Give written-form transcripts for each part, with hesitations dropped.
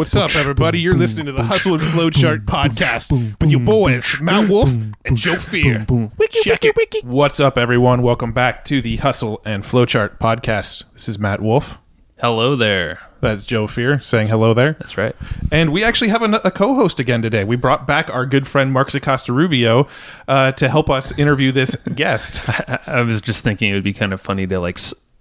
What's up, everybody? You're listening to the Hustle and Flowchart podcast with your boys, Matt Wolf and Joe Fear. Check it. What's up, everyone? Welcome back to the Hustle and Flowchart podcast. This is Matt Wolf. Hello there. That's Joe Fear saying hello there. That's right. And we actually have a co-host again today. We brought back our good friend Mark Acosta-Rubio to help us interview this guest. I was just thinking it would be kind of funny to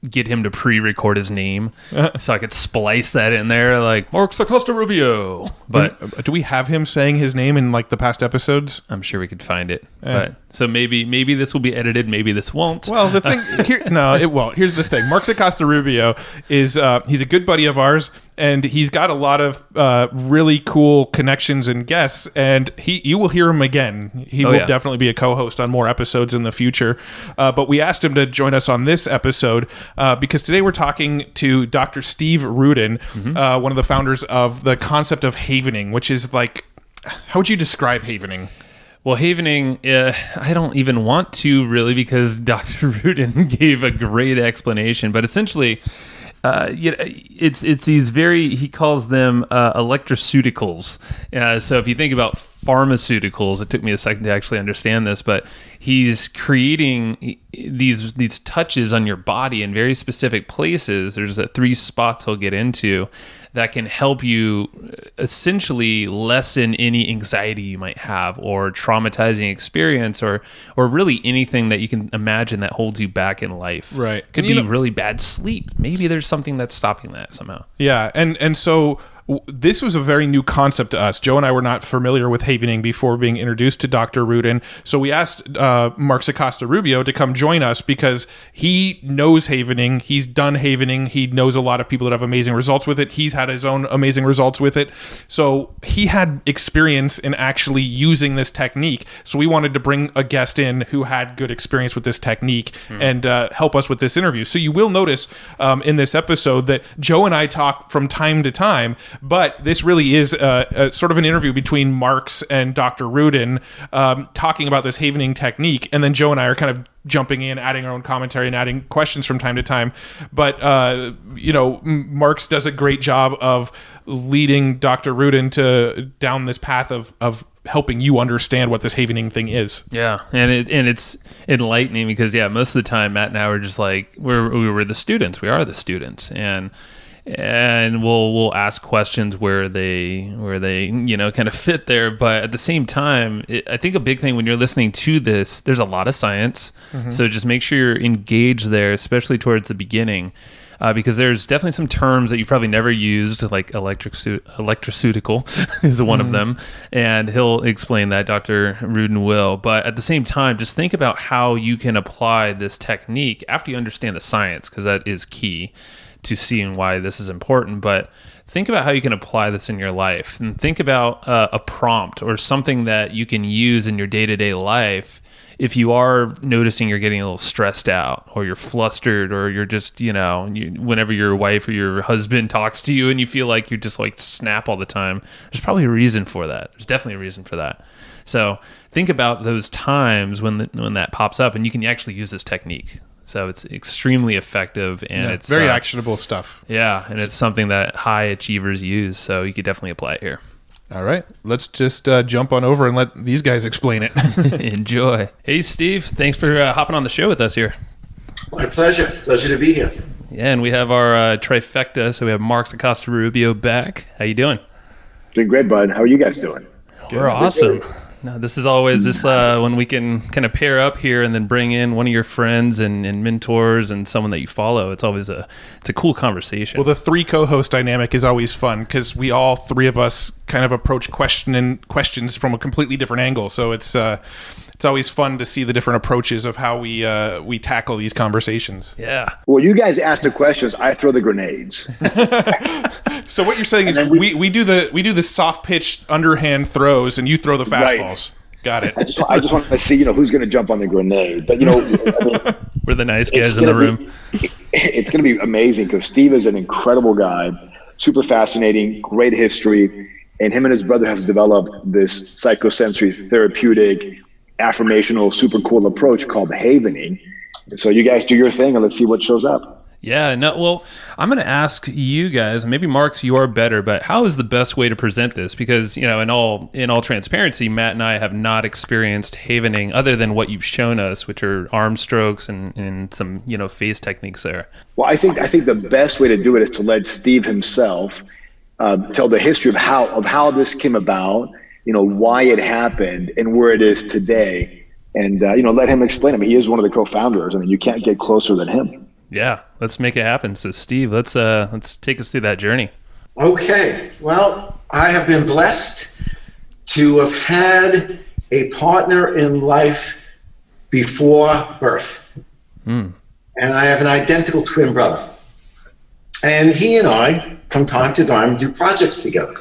get him to pre-record his name so I could splice that in there, like Mark Acosta-Rubio. But do we have him saying his name in the past episodes? I'm sure we could find it. But so maybe this will be edited, maybe this won't. Well, the thing here, no, it won't. Here's the thing: Mark Acosta-Rubio is he's a good buddy of ours, and he's got a lot of really cool connections and guests. And you will hear him again. He will definitely be a co-host on more episodes in the future. But we asked him to join us on this episode because today we're talking to Dr. Steve Ruden, one of the founders of the concept of havening, which is how would you describe havening? Well, havening, I don't even want to really, because Dr. Ruden gave a great explanation. But essentially, it's these he calls them electroceuticals. So if you think about pharmaceuticals, it took me a second to actually understand this, but he's creating these touches on your body in very specific places. There's 3 spots he'll get into that can help you essentially lessen any anxiety you might have, or traumatizing experience, or really anything that you can imagine that holds you back in life. Right. Could be really bad sleep. Maybe there's something that's stopping that somehow. Yeah. And so this was a very new concept to us. Joe and I were not familiar with havening before being introduced to Dr. Ruden. So we asked Mark Acosta-Rubio to come join us because he knows havening. He's done havening. He knows a lot of people that have amazing results with it. He's had his own amazing results with it. So he had experience in actually using this technique. So we wanted to bring a guest in who had good experience with this technique and help us with this interview. So you will notice in this episode that Joe and I talk from time to time, but this really is a sort of an interview between Marks and Dr. Ruden talking about this havening technique. And then Joe and I are kind of jumping in, adding our own commentary and adding questions from time to time. But, Marks does a great job of leading Dr. Ruden down this path of helping you understand what this havening thing is. Yeah, and it's enlightening because, most of the time Matt and I were just like, we were the students. We are the students. And we'll ask questions where they kind of fit there, but at the same time, I think a big thing when you're listening to this, there's a lot of science, so just make sure you're engaged there, especially towards the beginning, because there's definitely some terms that you probably never used, like electroceutical is one of them, and he'll explain that, Dr. Ruden will. But at the same time, just think about how you can apply this technique after you understand the science, because that is key to seeing why this is important. But think about how you can apply this in your life, and think about a prompt or something that you can use in your day-to-day life if you are noticing you're getting a little stressed out, or you're flustered, or you're just, whenever your wife or your husband talks to you and you feel like you just snap all the time, there's probably a reason for that. There's definitely a reason for that. So think about those times when that pops up, and you can actually use this technique. So it's extremely effective, and it's very actionable stuff. Yeah, and it's something that high achievers use, so you could definitely apply it here. All right, let's just jump on over and let these guys explain it. Enjoy. Hey, Steve, thanks for hopping on the show with us here. My pleasure. Pleasure to be here. Yeah, and we have our trifecta, so we have Mark Acosta-Rubio back. How you doing? Doing great, bud. How are you guys doing? We're awesome. No, this is always when we can kind of pair up here and then bring in one of your friends and mentors and someone that you follow. It's always a cool conversation. Well, the 3 co-host dynamic is always fun because we all 3 of us kind of approach questions from a completely different angle. So it's always fun to see the different approaches of how we tackle these conversations. Yeah. Well, you guys ask the questions, I throw the grenades. So what you're saying is we do the soft pitch underhand throws, and you throw the fastballs. Right. Got it. I just want to see who's going to jump on the grenade. But we're the nice guys in the room. It's going to be amazing because Steve is an incredible guy, super fascinating, great history, and him and his brother have developed this psychosensory therapeutic affirmational super cool approach called havening. So you guys do your thing and let's see what shows up. Yeah, no, well, I'm going to ask you guys, maybe Marks, you are better, but how is the best way to present this? Because, you know, in all transparency, Matt and I have not experienced havening other than what you've shown us, which are arm strokes and some, you know, face techniques there. Well, I think the best way to do it is to let Steve himself tell the history of how this came about, you know, why it happened and where it is today. And, you know, let him explain. I mean, he is one of the co-founders. I mean, you can't get closer than him. Yeah, let's make it happen. So, Steve, let's take us through that journey. Okay. Well, I have been blessed to have had a partner in life before birth. And I have an identical twin brother. And he and I, from time to time, do projects together.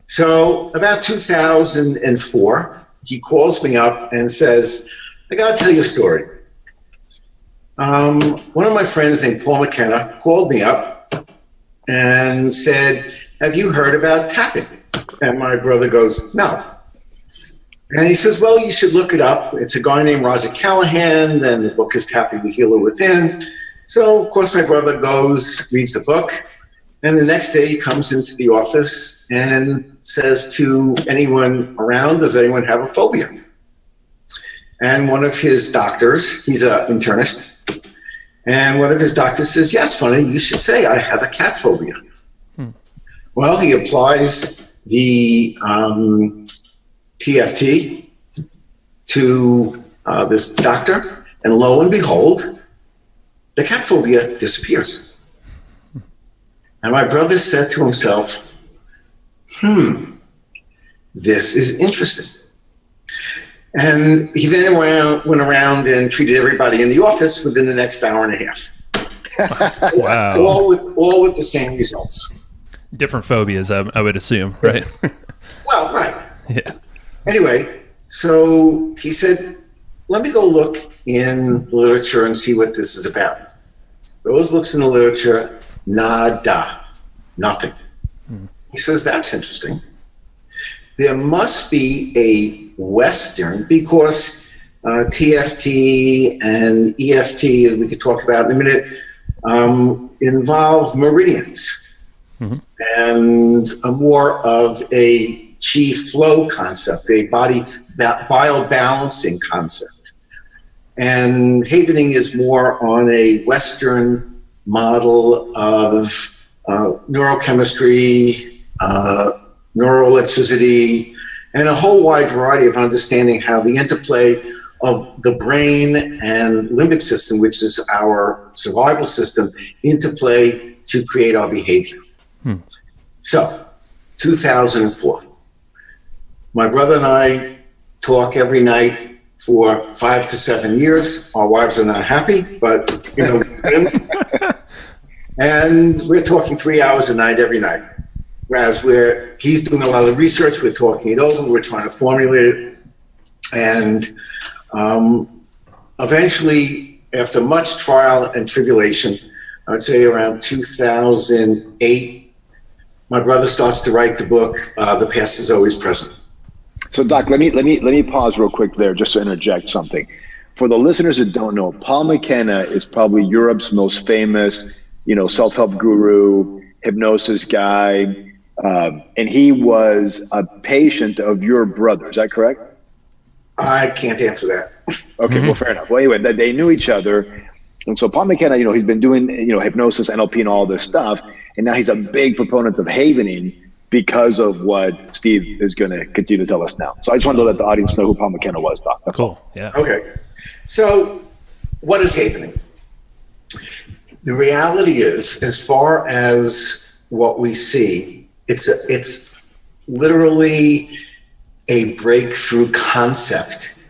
So about 2004, he calls me up and says, I got to tell you a story. One of my friends named Paul McKenna called me up and said, have you heard about tapping? And my brother goes, no. And he says, well, you should look it up. It's a guy named Roger Callahan, and the book is Tapping the Healer Within. So, of course, my brother goes, reads the book, and the next day he comes into the office and says to anyone around, does anyone have a phobia? And one of his doctors, he's an internist, and one of his doctors says, yes, funny, you should say I have a cat phobia. Well, he applies the TFT to this doctor, and lo and behold, the cat phobia disappears. And my brother said to himself, this is interesting. And he then went around and treated everybody in the office within the next hour and a half. Wow. All with the same results. Different phobias, I would assume, right? Well, right. Yeah. Anyway, so he said, let me go look in the literature and see what this is about. Goes, looks in the literature, nada, nothing. He says, that's interesting. There must be a Western, because TFT and EFT, as we could talk about in a minute, involve meridians and more of a chi flow concept, a body biobalancing concept. And havening is more on a Western model of neurochemistry, neuroelectricity, and a whole wide variety of understanding how the interplay of the brain and limbic system, which is our survival system, interplay to create our behavior. So, 2004. My brother and I talk every night for 5 to 7 years. Our wives are not happy, but, you know, and we're talking 3 hours a night every night. Whereas he's doing a lot of research, we're talking it over, we're trying to formulate it. And eventually, after much trial and tribulation, I would say around 2008, my brother starts to write the book, The Past is Always Present. So, Doc, let me pause real quick there just to interject something. For the listeners that don't know, Paul McKenna is probably Europe's most famous, self-help guru, hypnosis guy, and he was a patient of your brother. Is that correct? I can't answer that. Okay, well, fair enough. Well, anyway, they knew each other. And so Paul McKenna, he's been doing, hypnosis, NLP, and all this stuff. And now he's a big proponent of havening because of what Steve is going to continue to tell us now. So I just wanted to let the audience know who Paul McKenna was, Doc. That's cool. All. Yeah. Okay. So what is havening? The reality is, as far as what we see, it's literally a breakthrough concept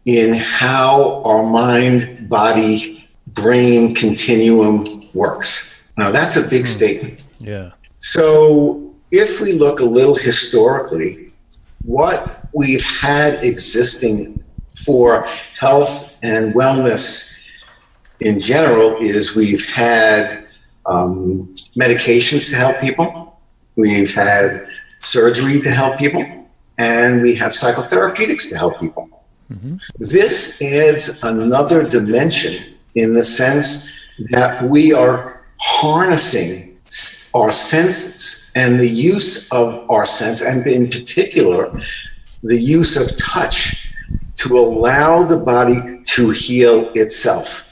in how our mind, body, brain continuum works. Now, that's a big statement. Yeah. So if we look a little historically, what we've had existing for health and wellness in general is we've had medications to help people, we've had surgery to help people, and we have psychotherapeutics to help people. This adds another dimension in the sense that we are harnessing our senses and the use of our sense, and in particular, the use of touch to allow the body to heal itself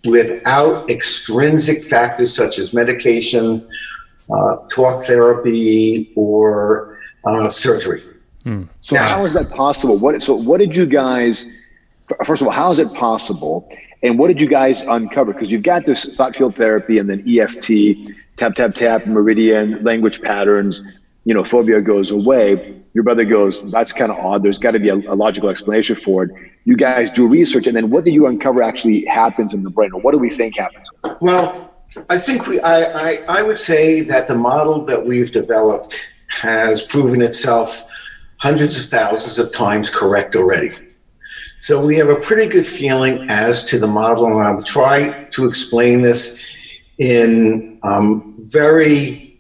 without extrinsic factors such as medication, talk therapy, or surgery. So how is that possible? What did you guys, first of all, how is it possible? And what did you guys uncover? Because you've got this thought field therapy and then EFT, tap, tap, tap, meridian, language patterns, phobia goes away. Your brother goes, that's kind of odd. There's got to be a logical explanation for it. You guys do research, and then what do you uncover actually happens in the brain, or what do we think happens? Well, I think I would say that the model that we've developed has proven itself hundreds of thousands of times correct already. So we have a pretty good feeling as to the model, and I'll try to explain this in very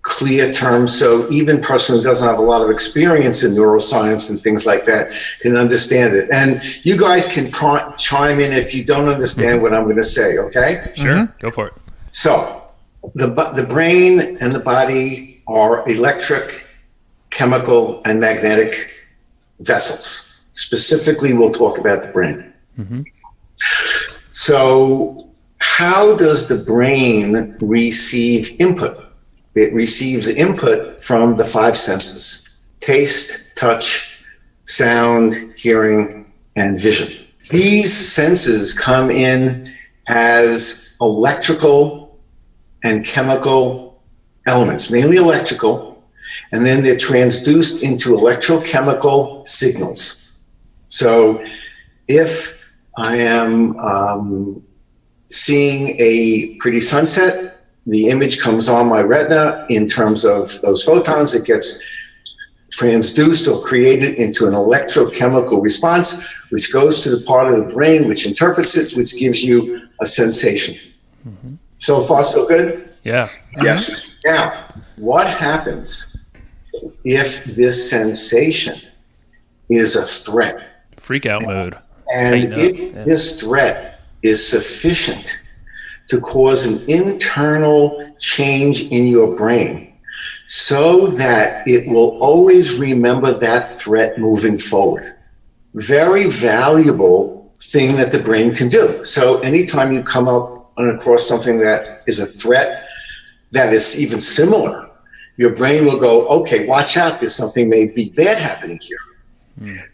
clear terms, so even a person who doesn't have a lot of experience in neuroscience and things like that can understand it. And you guys can chime in if you don't understand what I'm going to say, okay? Sure, Go for it. So the brain and the body are electric, chemical, and magnetic vessels. Specifically, we'll talk about the brain. So how does the brain receive input? It receives input from the five senses: taste, touch, sound, hearing, and vision. These senses come in as electrical and chemical elements, mainly electrical, and then they're transduced into electrochemical signals. So if I am seeing a pretty sunset, the image comes on my retina in terms of those photons. It gets transduced or created into an electrochemical response, which goes to the part of the brain which interprets it, which gives you a sensation. So far, so good? Yeah. Yes. Now, what happens if this sensation is a threat? Freak out mode. And if this threat is sufficient to cause an internal change in your brain so that it will always remember that threat moving forward. Very valuable thing that the brain can do. So anytime you come up across something that is a threat that is even similar, your brain will go, okay, watch out, there's something may be bad happening here.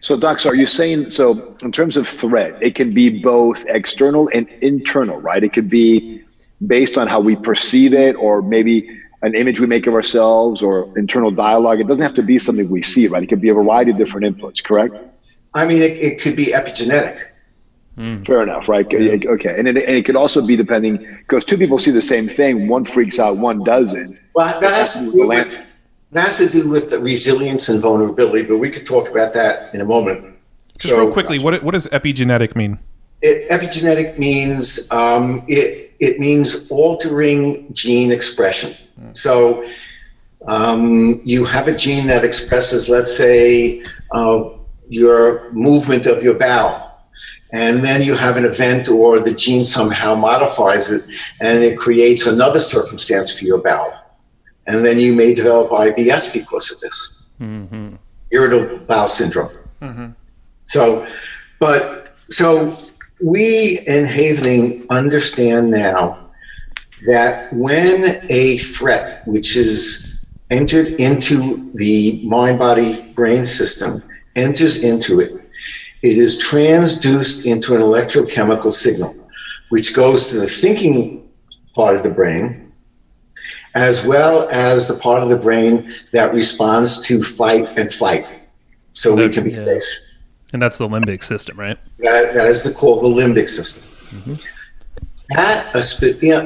So, Doc, so are you saying, so in terms of threat, it can be both external and internal, right? It could be based on how we perceive it, or maybe an image we make of ourselves, or internal dialogue. It doesn't have to be something we see, right? It could be a variety of different inputs, correct? I mean, it could be epigenetic. Fair enough, right? Okay. And it could also be depending, because two people see the same thing, one freaks out, one doesn't. Well, that has to do with the resilience and vulnerability, but we could talk about that in a moment. Just real quickly, what does epigenetic mean? Epigenetic means it means altering gene expression. So you have a gene that expresses, let's say, your movement of your bowel. And then you have an event, or the gene somehow modifies it, and it creates another circumstance for your bowel. And then you may develop IBS because of this. Irritable bowel syndrome. So we in Havening understand now that when a threat, which is entered into the mind-body-brain system, enters into it, it is transduced into an electrochemical signal, which goes to the thinking part of the brain, as well as the part of the brain that responds to fight and flight, so we can be safe. And that's the limbic system, right? That is called the limbic system.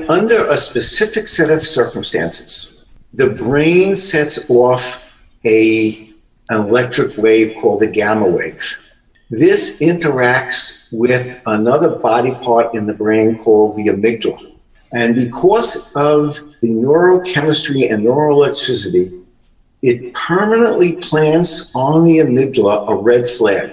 Under a specific set of circumstances, the brain sets off an electric wave called the gamma wave. This interacts with another body part in the brain called the amygdala. And because of the neurochemistry and neuroelectricity, it permanently plants on the amygdala a red flag.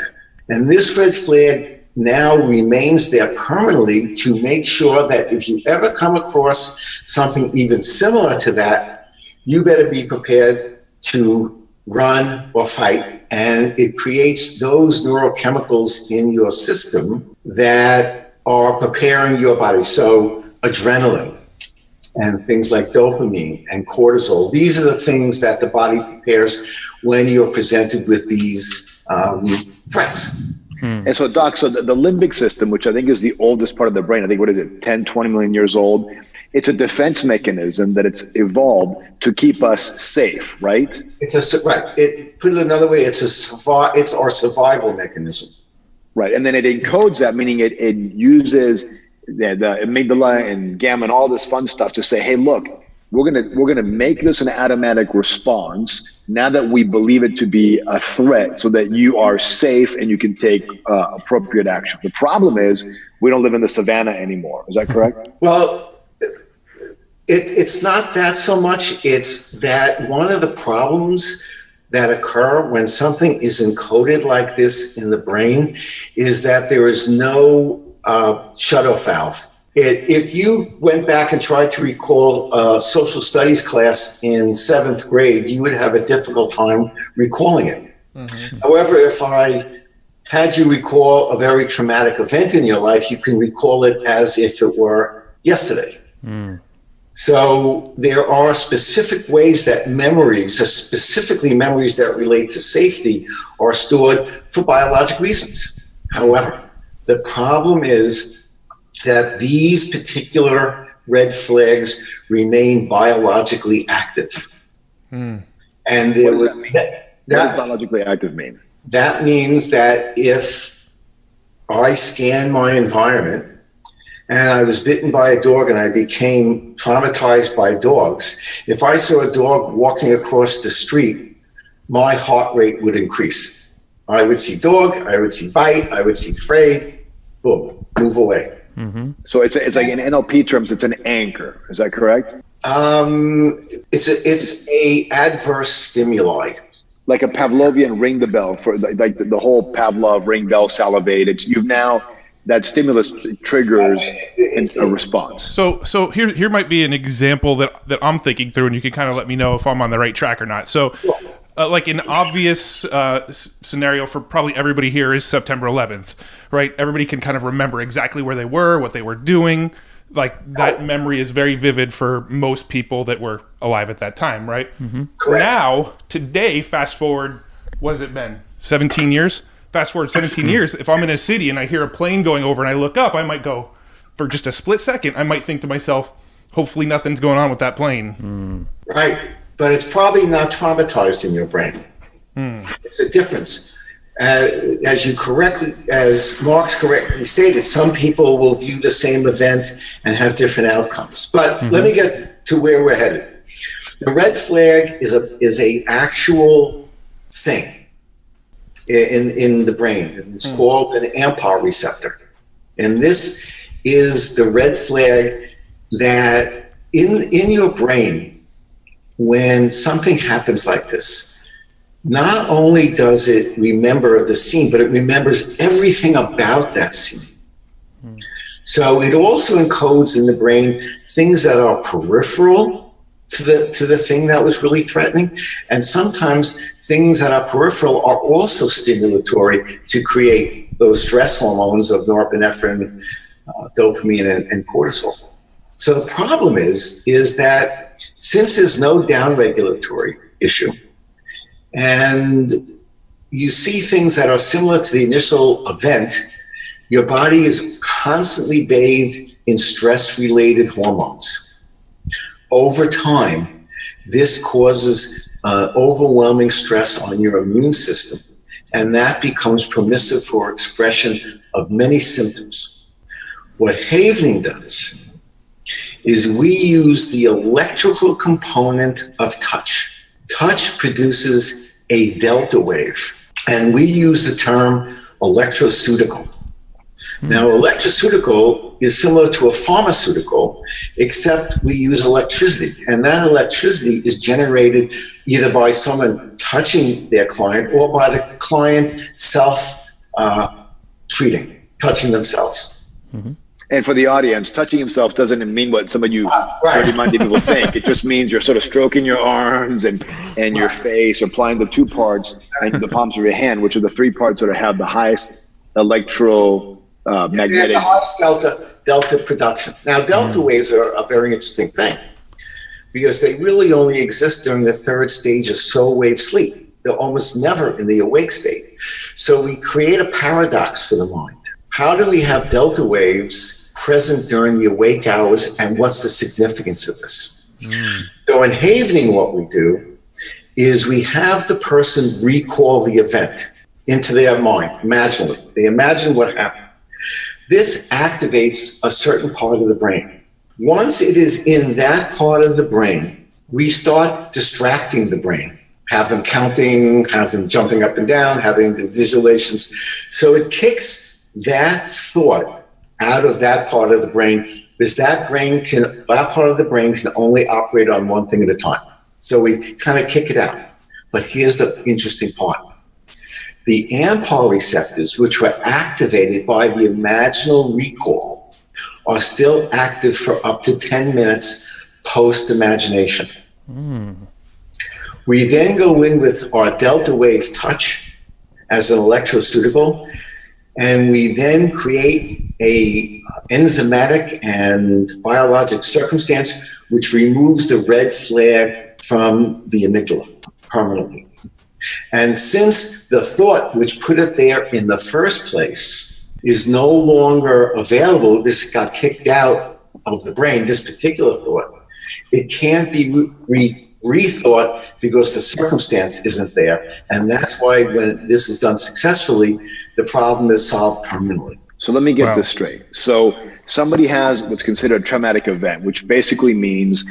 And this red flag now remains there permanently to make sure that if you ever come across something even similar to that, you better be prepared to run or fight. And it creates those neurochemicals in your system that are preparing your body. So adrenaline and things like dopamine and cortisol, these are the things that the body prepares when you're presented with these threats. And so, Doc, so the limbic system, which I think is the oldest part of the brain, I think, what is it, 10, 20 million years old? It's a defense mechanism that it's evolved to keep us safe, right? Put it another way, it's our survival mechanism. Right, and then it encodes that, meaning it uses the amygdala and gamma and all this fun stuff to say, hey, look, we're gonna make this an automatic response now that we believe it to be a threat, so that you are safe and you can take appropriate action. The problem is we don't live in the savannah anymore. Is that correct? Well, it's not that so much. It's that one of the problems that occur when something is encoded like this in the brain is that there is no shutoff valve. If you went back and tried to recall a social studies class in 7th grade, you would have a difficult time recalling it. Mm-hmm. However, if I had you recall a very traumatic event in your life, you can recall it as if it were yesterday. Mm. So there are specific ways that memories, specifically memories that relate to safety, are stored for biologic reasons. However, the problem is that these particular red flags remain biologically active. Hmm. And what does biologically active mean? That means that if I scan my environment and I was bitten by a dog and I became traumatized by dogs, if I saw a dog walking across the street, my heart rate would increase. I would see dog, I would see bite, I would see afraid, boom, move away. Mm-hmm. So it's like in NLP terms, it's an anchor. Is that correct? It's a adverse stimuli. Like a Pavlovian ring the bell, for like the whole Pavlov ring bell salivate. It's you've now that stimulus triggers a response. So here might be an example that I'm thinking through, and you can kind of let me know if I'm on the right track or not. So. Like an obvious scenario for probably everybody here is September 11th, right? Everybody can kind of remember exactly where they were, what they were doing. Like that memory is very vivid for most people that were alive at that time, right? Mm-hmm. Now, today, fast forward, what has it been? 17 years? Fast forward 17 years. If I'm in a city and I hear a plane going over and I look up, I might go, for just a split second, I might think to myself, hopefully nothing's going on with that plane. Right. But it's probably not traumatized in your brain. It's a difference. As Marx correctly stated, some people will view the same event and have different outcomes. But let me get to where we're headed. The red flag is a actual thing in the brain. It's called an AMPA receptor. And this is the red flag that in your brain, when something happens like this, not only does it remember the scene, but it remembers everything about that scene. So it also encodes in the brain things that are peripheral to the thing that was really threatening, and sometimes things that are peripheral are also stimulatory to create those stress hormones of norepinephrine, dopamine, and cortisol. So the problem is that since there's no downregulatory issue, and you see things that are similar to the initial event, your body is constantly bathed in stress-related hormones. Over time, this causes overwhelming stress on your immune system, and that becomes permissive for expression of many symptoms. What Havening does is we use the electrical component of touch. Touch produces a delta wave, and we use the term electroceutical. Now, electroceutical is similar to a pharmaceutical, except we use electricity, and that electricity is generated either by someone touching their client or by the client touching touching themselves. Mm-hmm. And for the audience, touching himself doesn't mean what some of you dirty-minded people think. It just means you're sort of stroking your arms and your face, or applying the two parts and the palms of your hand, which are the three parts that have the highest electromagnetic. The highest delta production. Now, delta waves are a very interesting thing because they really only exist during the third stage of slow wave sleep. They're almost never in the awake state. So we create a paradox for the mind. How do we have delta waves present during the awake hours, and what's the significance of this? So in havening, what we do is we have the person recall the event into their mind, imaginally. They imagine what happened. This activates a certain part of the brain. Once it is in that part of the brain, we start distracting the brain. Have them counting, have them jumping up and down, having the visualizations. So it kicks that thought out of that part of the brain, because that part of the brain can only operate on one thing at a time. So we kind of kick it out. But here's the interesting part. The AMPAR receptors, which were activated by the imaginal recall, are still active for up to 10 minutes post-imagination. We then go in with our delta wave touch as an electroceutical, and we then create a enzymatic and biologic circumstance which removes the red flag from the amygdala permanently. And since the thought which put it there in the first place is no longer available, this got kicked out of the brain, this particular thought, it can't be rethought because the circumstance isn't there. And that's why when this is done successfully, the problem is solved permanently. So let me get this straight. So somebody has what's considered a traumatic event, which basically means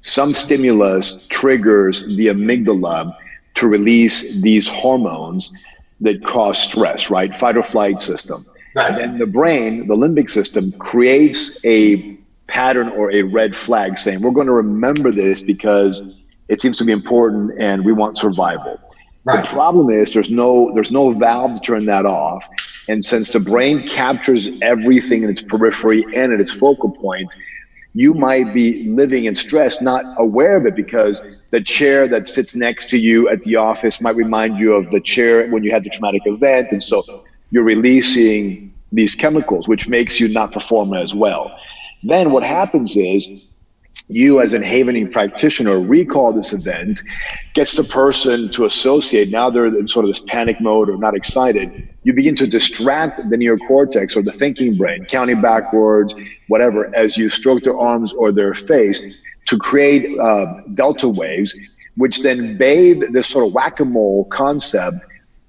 some stimulus triggers the amygdala to release these hormones that cause stress, right? Fight or flight system. Right. And then the brain, the limbic system, creates a pattern or a red flag saying, we're going to remember this because it seems to be important and we want survival. Right. The problem is there's no valve to turn that off. And since the brain captures everything in its periphery and at its focal point, you might be living in stress, not aware of it, because the chair that sits next to you at the office might remind you of the chair when you had the traumatic event. And so you're releasing these chemicals, which makes you not perform as well. Then what happens is you, as an havening practitioner, recall this event, gets the person to associate. Now they're in sort of this panic mode or not excited. You begin to distract the neocortex or the thinking brain, counting backwards, whatever, as you stroke their arms or their face to create delta waves, which then bathe this sort of whack-a-mole concept,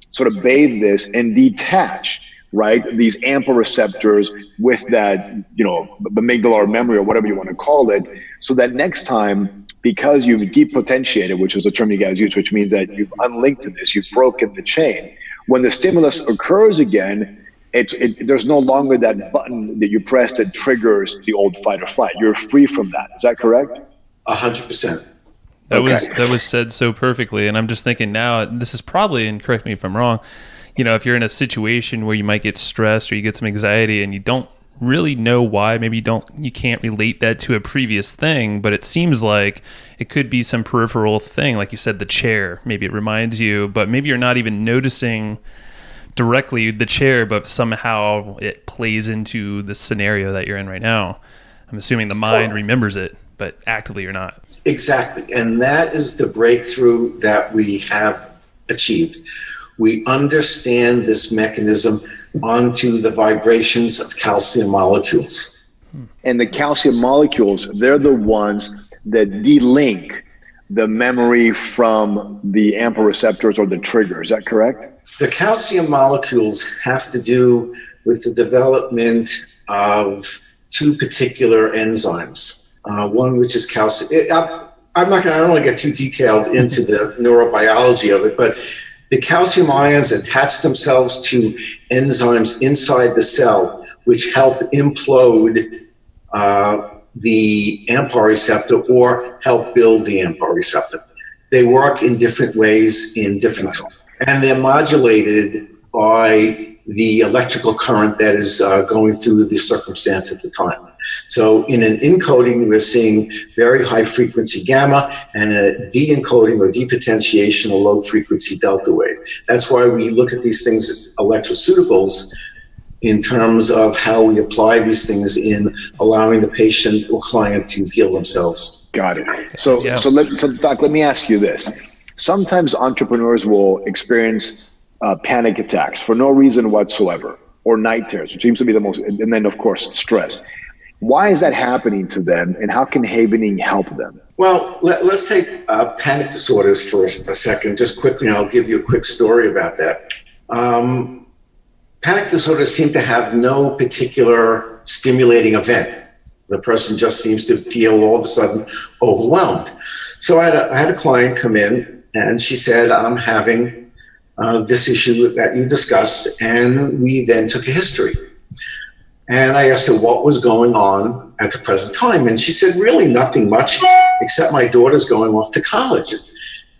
sort of bathe this and detach, right, these AMPA receptors with that, amygdala memory or whatever you want to call it, so that next time, because you've depotentiated, which is a term you guys use, which means that you've unlinked this, you've broken the chain. When the stimulus occurs again, there's no longer that button that you press that triggers the old fight or flight. You're free from that. Is that correct? 100%. That was said so perfectly. And I'm just thinking now, this is probably, and correct me if I'm wrong, if you're in a situation where you might get stressed or you get some anxiety and you don't really know why, maybe you can't relate that to a previous thing, but it seems like it could be some peripheral thing. Like you said, the chair, maybe it reminds you, but maybe you're not even noticing directly the chair, but somehow it plays into the scenario that you're in right now. I'm assuming the mind remembers it, but actively you're not. Exactly. And that is the breakthrough that we have achieved. We understand this mechanism onto the vibrations of calcium molecules. And the calcium molecules, they're the ones that delink the memory from the AMPA receptors or the trigger. Is that correct? The calcium molecules have to do with the development of two particular enzymes. One which is calcium. I don't want to get too detailed into the neurobiology of it, but the calcium ions attach themselves to enzymes inside the cell, which help implode the AMPA receptor or help build the AMPA receptor. They work in different ways in different, and they're modulated by the electrical current that is going through the circumstance at the time. So in an encoding, we're seeing very high frequency gamma, and a de-encoding or depotentiation, a low frequency delta wave. That's why we look at these things as electroceuticals in terms of how we apply these things in allowing the patient or client to heal themselves. Got it. So Doc, let me ask you this. Sometimes entrepreneurs will experience panic attacks for no reason whatsoever, or night terrors, which seems to be the most, and then of course stress. Why is that happening to them, and how can havening help them? Well, let's take panic disorders for a second, just quickly, and I'll give you a quick story about that. Panic disorders seem to have no particular stimulating event. The person just seems to feel all of a sudden overwhelmed. So I had a client come in, and she said, I'm having this issue that you discussed, and we then took a history. And I asked her what was going on at the present time. And she said, really nothing much, except my daughter's going off to college.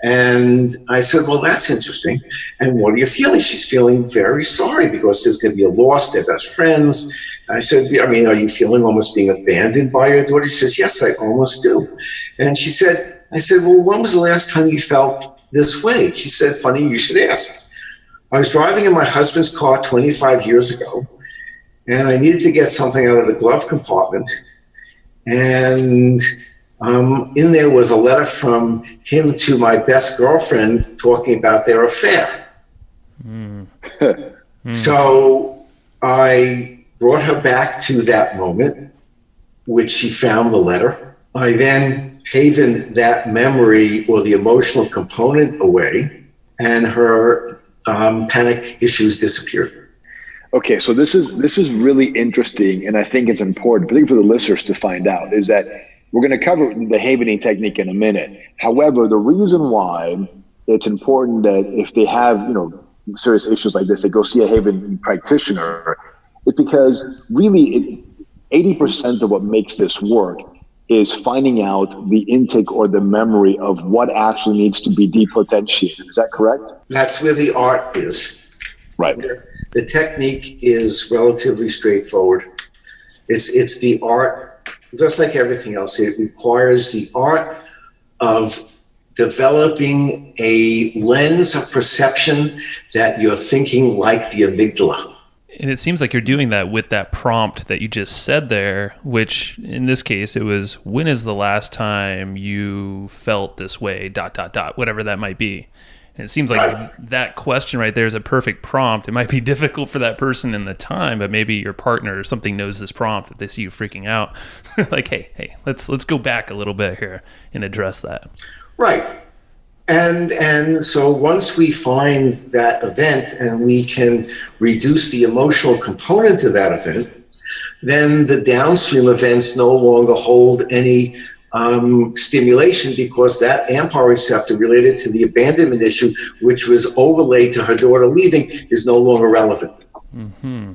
And I said, well, that's interesting. And what are you feeling? She's feeling very sorry because there's going to be a loss, their best friends. I said, I mean, are you feeling almost being abandoned by your daughter? She says, yes, I almost do. And I said, well, when was the last time you felt this way? She said, funny, you should ask. I was driving in my husband's car 25 years ago, and I needed to get something out of the glove compartment. And in there was a letter from him to my best girlfriend talking about their affair. So I brought her back to that moment, which she found the letter. I then havened that memory or the emotional component away, and her panic issues disappeared. Okay, so this is really interesting, and I think it's important, particularly for the listeners to find out, is that we're going to cover the havening technique in a minute. However, the reason why it's important that if they have, serious issues like this, they go see a havening practitioner, is because really 80% of what makes this work is finding out the intake or the memory of what actually needs to be depotentiated. Is that correct? That's where the art is. Right. The technique is relatively straightforward. It's the art, just like everything else. It requires the art of developing a lens of perception that you're thinking like the amygdala. And it seems like you're doing that with that prompt that you just said there, which in this case, it was, when is the last time you felt this way, ... whatever that might be. And it seems like that question right there is a perfect prompt. It might be difficult for that person in the time, but maybe your partner or something knows this prompt. If they see you freaking out, they're like, hey, let's go back a little bit here and address that. Right. And so once we find that event and we can reduce the emotional component to that event, then the downstream events no longer hold any stimulation, because that AMPA receptor related to the abandonment issue, which was overlaid to her daughter leaving, is no longer relevant. Mm-hmm.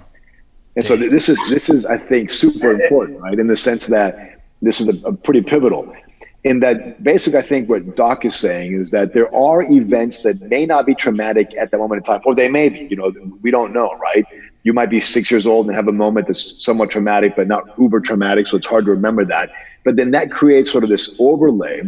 And so this is, I think, super important, right? In the sense that this is a pretty pivotal. In that, basically, I think what Doc is saying is that there are events that may not be traumatic at that moment in time, or they may be. We don't know, right? You might be 6 years old and have a moment that's somewhat traumatic, but not uber traumatic, so it's hard to remember that. But then that creates sort of this overlay.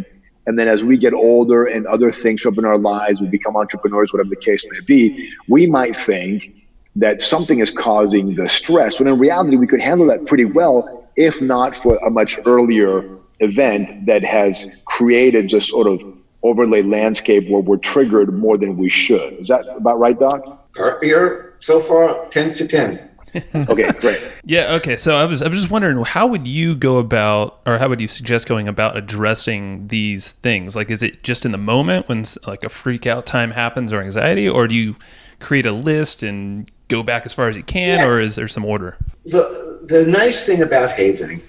And then as we get older and other things show up in our lives, we become entrepreneurs, whatever the case may be, we might think that something is causing the stress, when in reality, we could handle that pretty well, if not for a much earlier event that has created just sort of overlay landscape where we're triggered more than we should. Is that about right, Doc? You're so far 10 to 10. Okay, great. Yeah, okay. So I was just wondering, how would you go about, or how would you suggest going about addressing these things? Like, is it just in the moment when like a freak out time happens or anxiety, or do you create a list and go back as far as you can, or is there some order? The nice thing about havening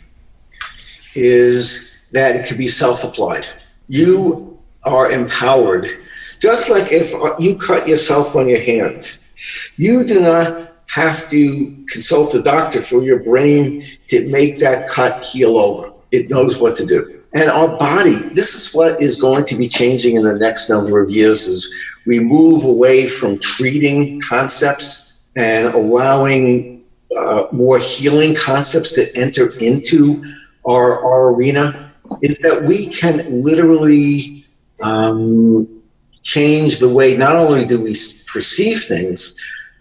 is that it can be self-applied. You are empowered. Just like if you cut yourself on your hand, you do not have to consult a doctor for your brain to make that cut heal over. It knows what to do. And our body, this is what is going to be changing in the next number of years, as we move away from treating concepts and allowing more healing concepts to enter into our arena, is that we can literally change the way not only do we perceive things,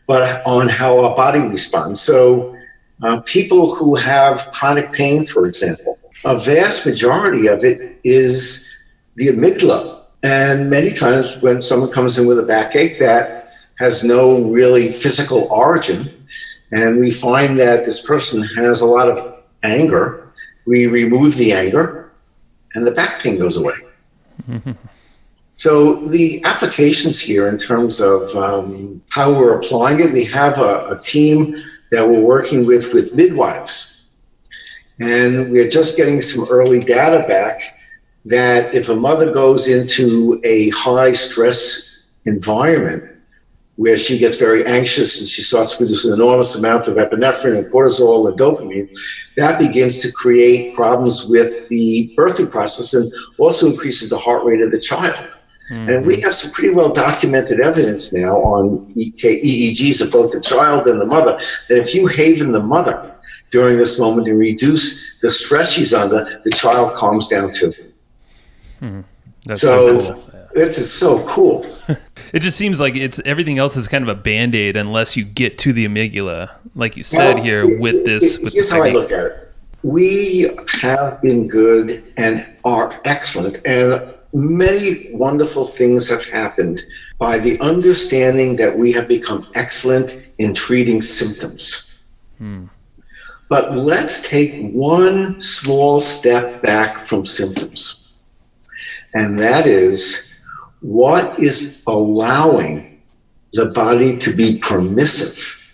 but on how our body responds. So people who have chronic pain, for example, a vast majority of it is the amygdala. And many times when someone comes in with a backache that has no really physical origin, and we find that this person has a lot of anger, we remove the anger and the back pain goes away. Mm-hmm. So the applications here in terms of how we're applying it, we have a team that we're working with midwives. And we're just getting some early data back that if a mother goes into a high stress environment where she gets very anxious and she starts producing an enormous amount of epinephrine and cortisol and dopamine, that begins to create problems with the birthing process and also increases the heart rate of the child. And we have some pretty well documented evidence now on EEGs of both the child and the mother, that if you haven the mother during this moment and reduce the stress she's under, the child calms down too. That's so cool. This is so cool. It just seems like everything else is kind of a Band-Aid unless you get to the amygdala, like you said with this. Here's how I look at it. We have been good and are excellent, and many wonderful things have happened by the understanding that we have become excellent in treating symptoms. But let's take one small step back from symptoms. And that is, what is allowing the body to be permissive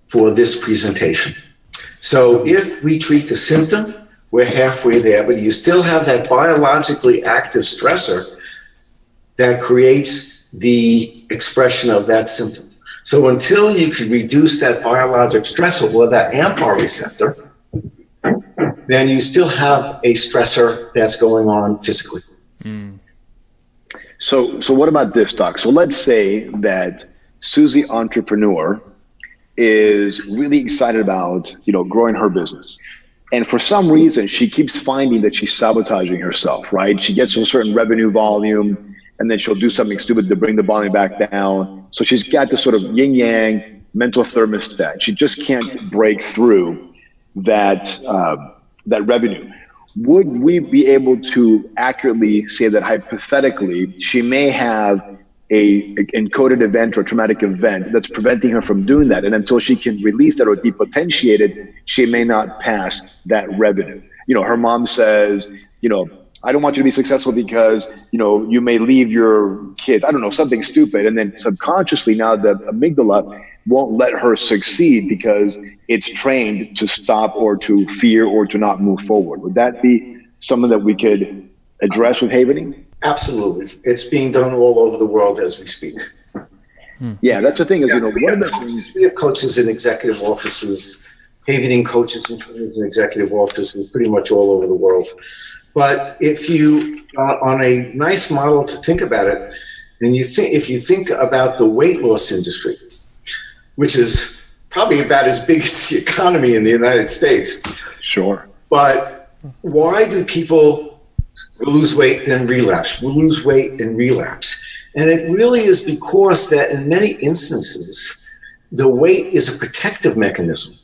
for this presentation? So if we treat the symptom, we're halfway there, but you still have that biologically active stressor that creates the expression of that symptom. So until you can reduce that biologic stressor or that AMPA receptor, then you still have a stressor that's going on physically. So what about this, Doc? So let's say that Susie Entrepreneur is really excited about, growing her business. And for some reason, she keeps finding that she's sabotaging herself, right? She gets to a certain revenue volume, and then she'll do something stupid to bring the volume back down. So she's got this sort of yin-yang mental thermostat. She just can't break through that revenue. Would we be able to accurately say that hypothetically, she may have a encoded event or traumatic event that's preventing her from doing that, and until she can release that or depotentiate it, she may not pass that revenue. Her mom says, I don't want you to be successful because you may leave your kids, I don't know, something stupid, and then subconsciously now the amygdala won't let her succeed because it's trained to stop or to fear or to not move forward. Would that be something that we could address with havening? Absolutely. It's being done all over the world as we speak. Yeah, that's the thing is, one of the things. We have coaches in executive offices, havening coaches and trainers in executive offices pretty much all over the world. But if you, on a nice model to think about it, and if you think about the weight loss industry, which is probably about as big as the economy in the United States. Sure. But why do people lose weight, then relapse, lose weight, and relapse? And it really is because that in many instances, the weight is a protective mechanism.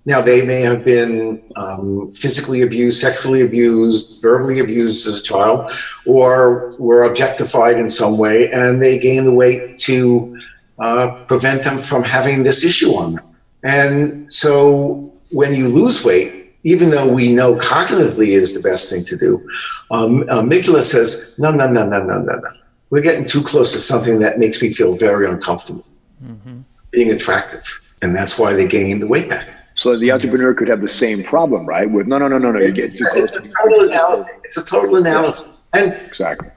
Now, they may have been physically abused, sexually abused, verbally abused as a child, or were objectified in some way, and they gain the weight to prevent them from having this issue on them. And so when you lose weight, even though we know cognitively is the best thing to do, amygdala says, no. We're getting too close to something that makes me feel very uncomfortable, being attractive. And that's why they gain the weight back. So the entrepreneur could have the same problem, right? With no, you get too close. It's a total analogy. And exactly.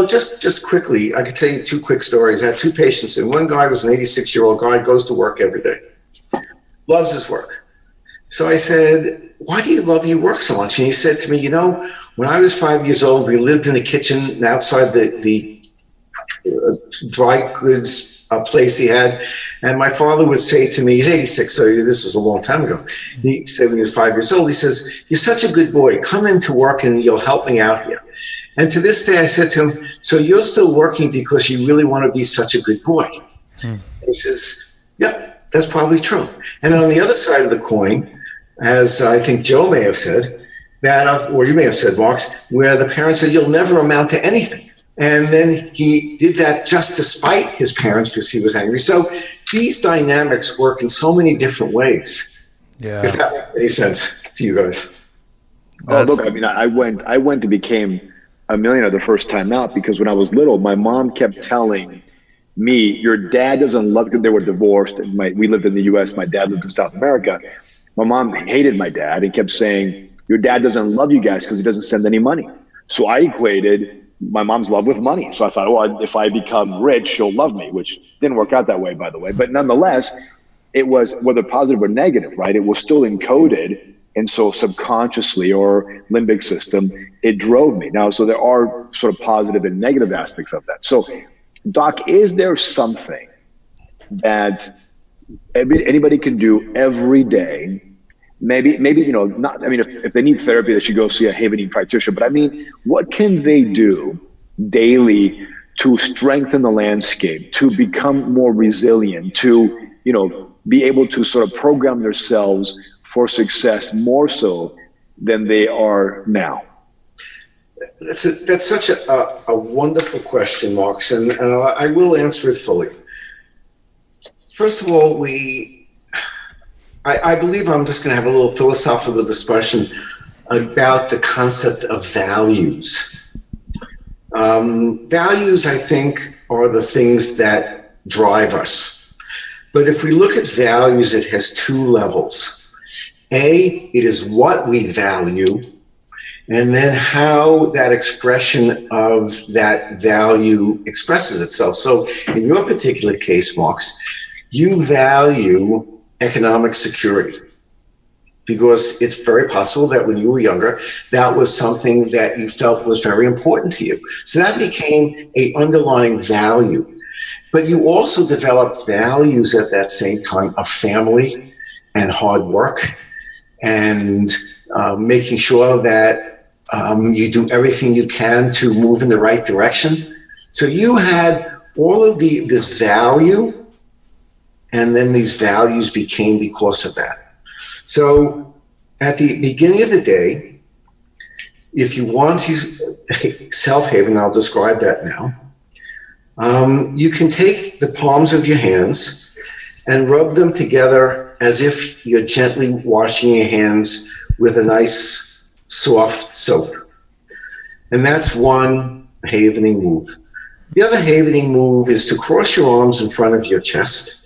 Just quickly, I can tell you two quick stories. I had two patients, and one guy was an 86-year-old guy, goes to work every day, loves his work. So I said, why do you love your work so much? And he said to me, when I was 5 years old, we lived in the kitchen outside the dry goods place he had, And my father would say to me, he's 86, so this was a long time ago. He said when he was 5 years old, he says, "You're such a good boy. Come into work and you'll help me out here." And to this day, I said to him, "So you're still working because you really want to be such a good boy?" And he says, "Yep, that's probably true." And on the other side of the coin, as I think Joe may have said, that, or you may have said, Marks, where the parents said, "You'll never amount to anything." And then he did that just despite his parents because he was angry. So these dynamics work in so many different ways. Yeah. If that makes any sense to you guys. Oh, look, I mean, I went to became a millionaire the first time out because when I was little, my mom kept telling me, "Your dad doesn't love you." They were divorced. And we lived in the U.S. My dad lived in South America. My mom hated my dad and kept saying, "Your dad doesn't love you guys because he doesn't send any money." So I equated my mom's love with money. So I thought, well, if I become rich, she'll love me, which didn't work out that way, by the way. But nonetheless, it was, whether positive or negative, right? It was still encoded. And so subconsciously, or limbic system, it drove me. Now, so there are sort of positive and negative aspects of that. So, Doc, is there something that anybody can do every day? Maybe, you know, not, I mean, if they need therapy, they should go see a Havening practitioner. But I mean, what can they do daily to strengthen the landscape, to become more resilient, to, you know, be able to sort of program themselves for success more so than they are now? That's such a wonderful question, Marks, and I will answer it fully. First of all, I believe I'm just going to have a little philosophical discussion about the concept of values. Values, I think, are the things that drive us. But if we look at values, it has two levels. A, it is what we value, and then how that expression of that value expresses itself. So in your particular case, Marks, you value economic security because it's very possible that when you were younger, that was something that you felt was very important to you. So that became an underlying value. But you also developed values at that same time of family and hard work and making sure that you do everything you can to move in the right direction. So you had all of this value, and then these values became because of that. So at the beginning of the day, if you want to self-haven, I'll describe that now, you can take the palms of your hands and rub them together as if you're gently washing your hands with a nice soft soap. And that's one havening move. The other havening move is to cross your arms in front of your chest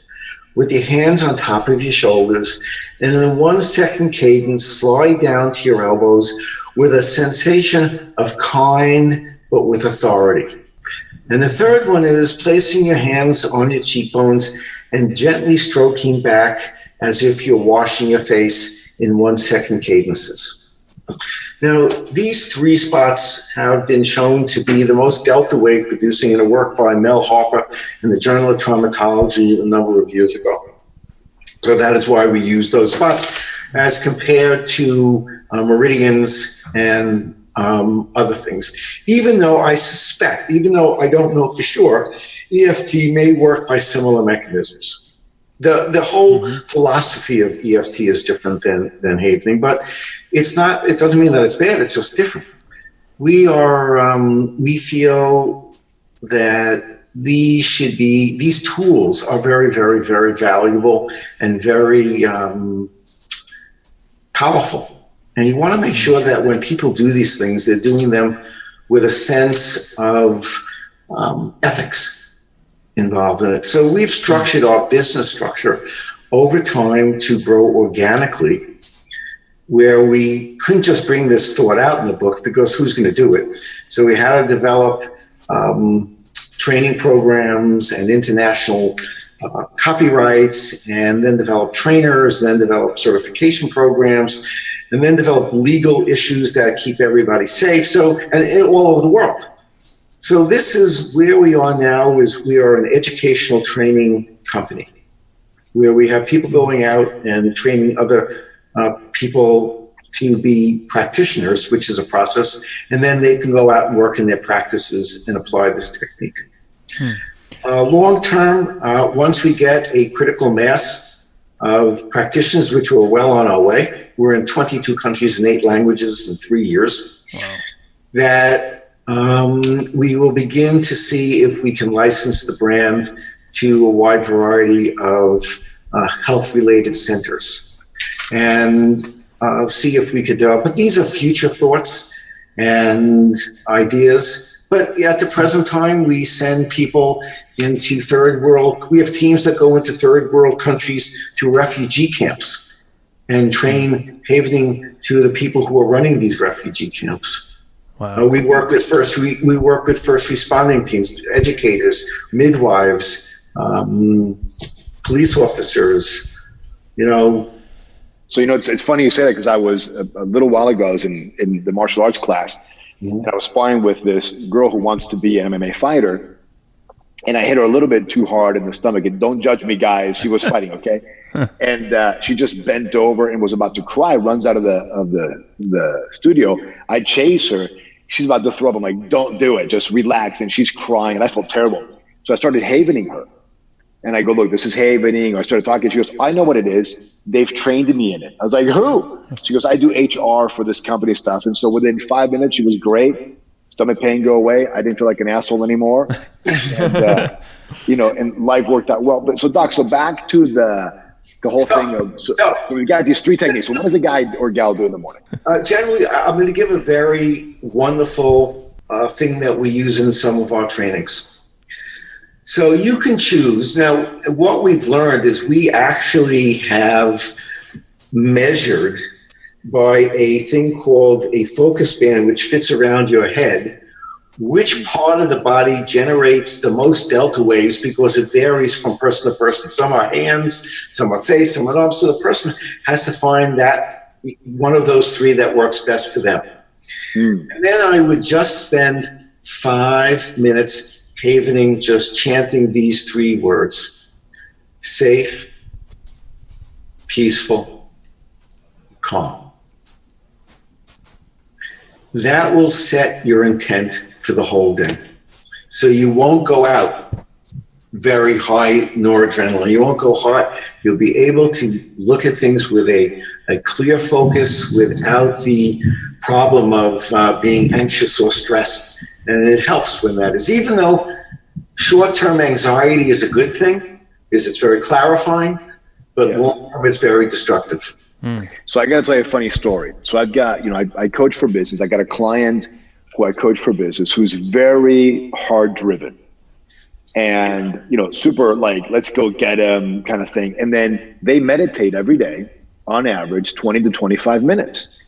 with your hands on top of your shoulders, and in a 1 second cadence, slide down to your elbows with a sensation of kind, but with authority. And the third one is placing your hands on your cheekbones and gently stroking back as if you're washing your face in 1 second cadences. Now, these three spots have been shown to be the most delta wave producing in a work by Mel Harper in the Journal of Traumatology a number of years ago. So that is why we use those spots as compared to meridians and other things. Even though I suspect, even though I don't know for sure, EFT may work by similar mechanisms. The whole philosophy of EFT is different than havening, but it's not. It doesn't mean that it's bad. It's just different. We feel that these tools are very, very, very valuable and very powerful. And you want to make sure that when people do these things, they're doing them with a sense of ethics involved in it. So we've structured our business structure over time to grow organically, where we couldn't just bring this thought out in the book because who's going to do it? So we had to develop training programs and international copyrights, and then develop trainers, then develop certification programs, and then develop legal issues that keep everybody safe. So, and all over the world. So this is where we are now, is we are an educational training company. where we have people going out and training other people to be practitioners, which is a process, and then they can go out and work in their practices and apply this technique. Long term, once we get a critical mass of practitioners, which we're well on our way, we're in 22 countries and 8 languages in 3 years, that we will begin to see if we can license the brand to a wide variety of health-related centers, and see if we could but these are future thoughts and ideas. But at the present time, we send people into third world. We have teams that go into third world countries to refugee camps and train havening to the people who are running these refugee camps. Wow. We work with first responding teams, educators, midwives, police officers, So, it's funny you say that, because I was a little while ago, I was in the martial arts class, and I was sparring with this girl who wants to be an MMA fighter, and I hit her a little bit too hard in the stomach. And don't judge me, guys. She was fighting, okay? And she just bent over and was about to cry, runs out of the studio. I chase her. She's about to throw up. I'm like, don't do it. Just relax. And she's crying, and I felt terrible. So I started havening her. And I go, look, this is havening. I started talking. She goes, I know what it is. They've trained me in it. I was like, who? She goes, I do HR for this company stuff. And so within 5 minutes, she was great. Stomach pain go away. I didn't feel like an asshole anymore. And, and life worked out well. But so, Doc, so back to the whole thing of, so we got these 3 techniques. So what does a guy or gal do in the morning? Generally, I'm going to give a very wonderful thing that we use in some of our trainings. So you can choose. Now, what we've learned is we actually have measured by a thing called a focus band, which fits around your head, which part of the body generates the most delta waves, because it varies from person to person. Some are hands, some are face, some are arms. So the person has to find that one of those 3 that works best for them. And then I would just spend 5 minutes havening, just chanting these 3 words: safe, peaceful, calm. That will set your intent for the whole day. So you won't go out very high noradrenaline. You won't go hot. You'll be able to look at things with a clear focus without the problem of being anxious or stressed. And it helps when that is, even though short-term anxiety is a good thing, it's very clarifying, but long-term it's very destructive. So I got to tell you a funny story. So I've got, I coach for business. I got a client who I coach for business who's very hard driven and, super like, let's go get him kind of thing. And then they meditate every day on average 20 to 25 minutes.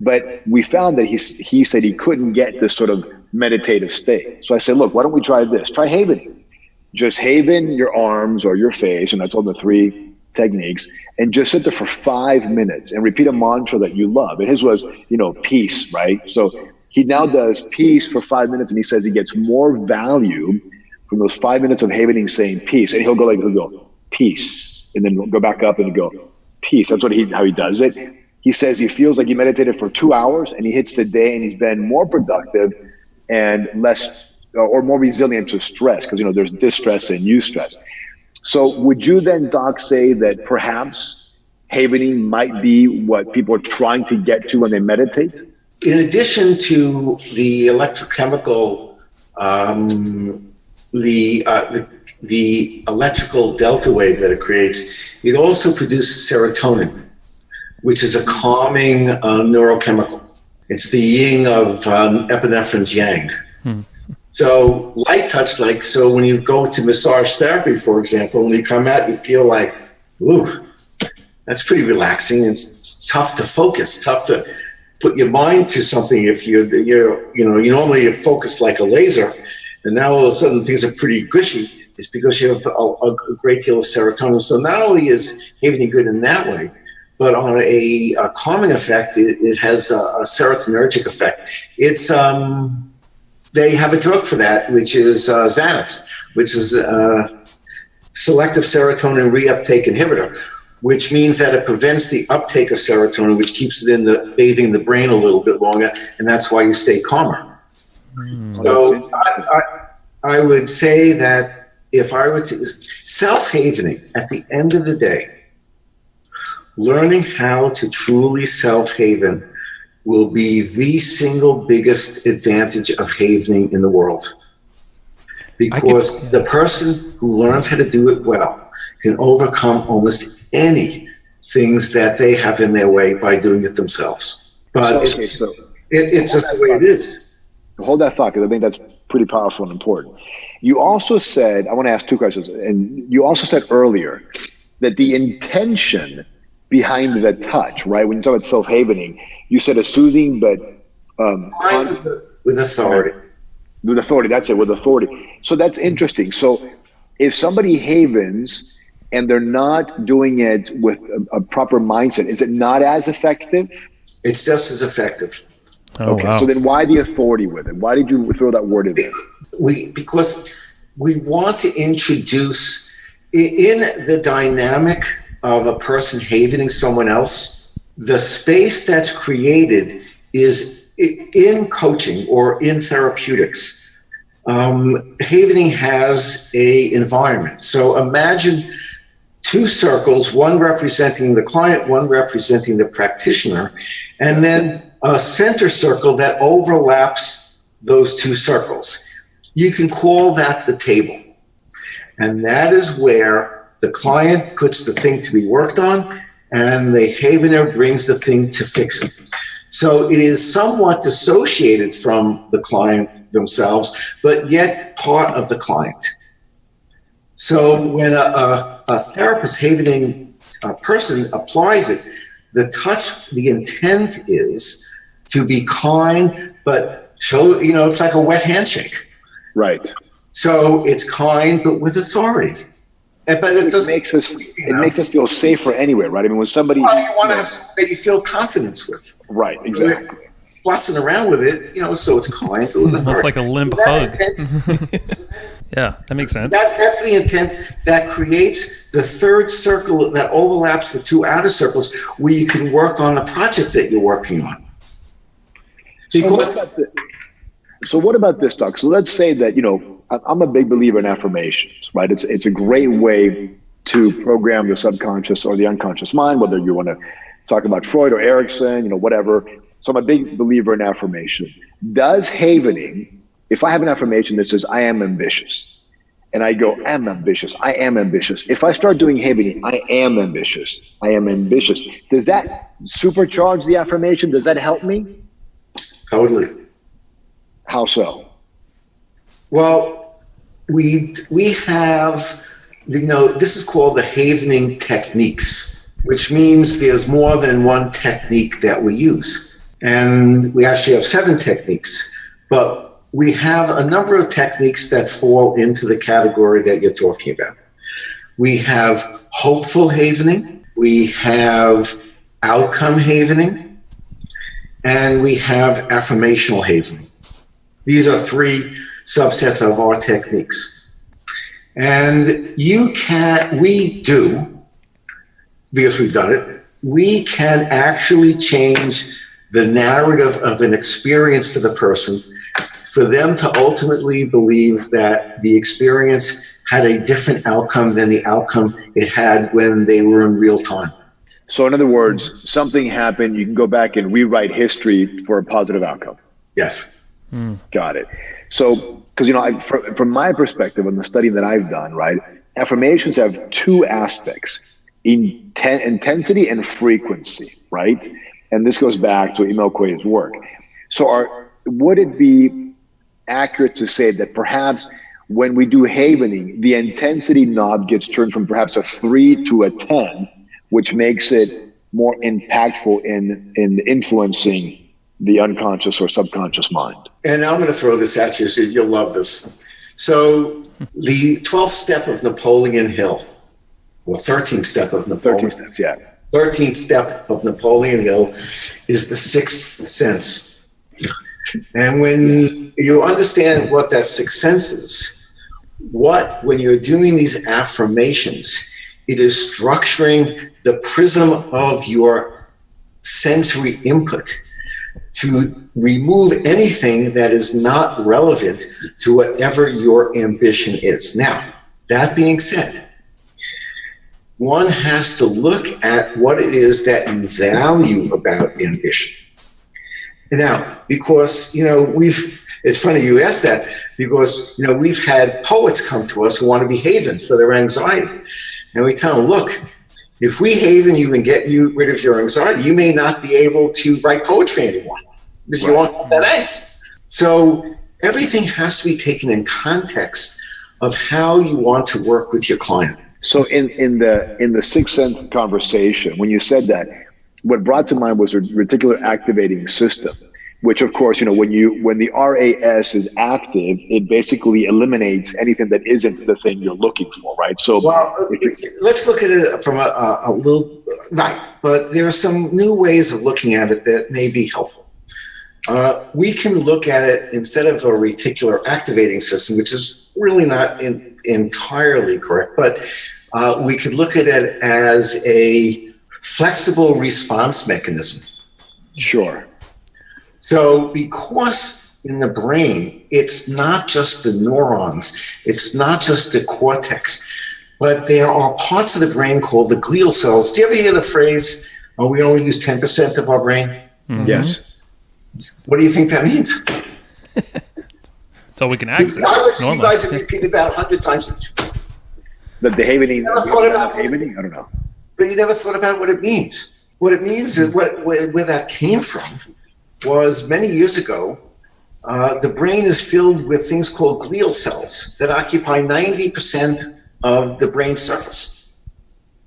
But we found that he said he couldn't get this sort of meditative state. So I said, look, why don't we try this? Try havening. Just haven your arms or your face, and I told him the 3 techniques, and just sit there for 5 minutes and repeat a mantra that you love. And his was, peace, right? So he now does peace for 5 minutes, and he says he gets more value from those 5 minutes of havening saying peace. And he'll go peace, and then go back up and go peace. That's how he does it. He says he feels like he meditated for 2 hours, and he hits the day and he's been more productive and less or more resilient to stress, because there's distress and eustress. So would you then, Doc, say that perhaps havening might be what people are trying to get to when they meditate? In addition to the electrochemical, the electrical delta wave that it creates, it also produces serotonin, which is a calming neurochemical. It's the yin of epinephrine's yang. So light touch, so when you go to massage therapy, for example, when you come out, you feel like, ooh, that's pretty relaxing. It's tough to focus, tough to put your mind to something. If you normally focus like a laser, and now all of a sudden things are pretty gushy. It's because you have a great deal of serotonin. So not only is havening good in that way, but on a calming effect, it has a serotonergic effect. It's they have a drug for that, which is Xanax, which is selective serotonin reuptake inhibitor, which means that it prevents the uptake of serotonin, which keeps it in bathing the brain a little bit longer, and that's why you stay calmer. So I would say that if I were to, self-havening, at the end of the day, learning how to truly self-haven will be the single biggest advantage of havening in the world. Because the person who learns how to do it well can overcome almost any things that they have in their way by doing it themselves. But it's just the way it is. Hold that thought, because I think that's pretty powerful and important. You also said, I want to ask two questions, and you also said earlier that the intention behind the touch, right? When you talk about self-havening, you said a soothing but with authority. With authority, that's it, with authority. So that's interesting. So if somebody havens and they're not doing it with a proper mindset, is it not as effective? It's just as effective. Okay, wow. So then why the authority with it? Why did you throw that word in there? Because we want to introduce, in the dynamic of a person havening someone else, the space that's created is in coaching or in therapeutics. Havening has a environment. So imagine two circles, one representing the client, one representing the practitioner, and then a center circle that overlaps those two circles. You can call that the table. And that is where the client puts the thing to be worked on, and the havener brings the thing to fix it. So it is somewhat dissociated from the client themselves, but yet part of the client. So when a therapist havening person applies it, the touch, the intent is to be kind, but show, it's like a wet handshake. Right. So it's kind, but with authority. But it doesn't. It makes us feel safer anyway, right? I mean, when somebody. Well, you want to have something that you feel confidence with. Right, exactly. Watson around with it, so it's kind, but with authority. It's like a limp hug. Yeah, that makes sense. That's the intent that creates the third circle that overlaps the two outer circles, where you can work on the project that you're working on. So what about this, Doc? So let's say that, I'm a big believer in affirmations, right? It's a great way to program the subconscious or the unconscious mind, whether you want to talk about Freud or Erickson, whatever. So I'm a big believer in affirmation. Does havening, if I have an affirmation that says, I am ambitious, and I go, I'm ambitious, I am ambitious. If I start doing havening, I am ambitious, I am ambitious. Does that supercharge the affirmation? Does that help me? Totally. How so? Well, we have, this is called the havening techniques, which means there's more than one technique that we use. And we actually have 7 techniques, but we have a number of techniques that fall into the category that you're talking about. We have hopeful havening, we have outcome havening, and we have affirmational havening. These are 3 subsets of our techniques. And we do, because we've done it, we can actually change the narrative of an experience for the person, for them to ultimately believe that the experience had a different outcome than the outcome it had when they were in real time. So in other words, something happened, you can go back and rewrite history for a positive outcome. Yes. Got it. So, because, from my perspective and the study that I've done, right, affirmations have 2 aspects, intensity and frequency, right? And this goes back to Emil Quay's work. So would it be accurate to say that perhaps when we do havening, the intensity knob gets turned from perhaps a 3 to a 10, which makes it more impactful in influencing the unconscious or subconscious mind? And I'm going to throw this at you, so you'll love this. So the 12th step of Napoleon Hill, or 13th step of Napoleon. 13 steps, yeah. 13th step of Napoleon Hill is the 6th sense. And when you understand what that 6th sense is, when you're doing these affirmations, it is structuring the prism of your sensory input to remove anything that is not relevant to whatever your ambition is. Now, that being said, one has to look at what it is that you value about ambition. Now, because, it's funny you asked that, because, we've had poets come to us who want to be haven for their anxiety. And we kind of look, if we haven you and get you rid of your anxiety, you may not be able to write poetry anymore because you won't have that angst. So everything has to be taken in context of how you want to work with your client. So in the Sixth Sense conversation, when you said that, what brought to mind was a reticular activating system, which of course, when the RAS is active, it basically eliminates anything that isn't the thing you're looking for, right? So let's look at it from a little, right, but there are some new ways of looking at it that may be helpful. We can look at it instead of a reticular activating system, which is really not entirely correct, but we could look at it as a flexible response mechanism. Sure. So because in the brain, it's not just the neurons, it's not just the cortex, but there are parts of the brain called the glial cells. Do you ever hear the phrase, we only use 10% of our brain? Mm-hmm. Yes. What do you think that means? So we can access. You guys have repeated about 100 times. The havening. Never thought about havening? I don't know. But you never thought about what it means. What it means is where that came from was many years ago. The brain is filled with things called glial cells that occupy 90% of the brain surface.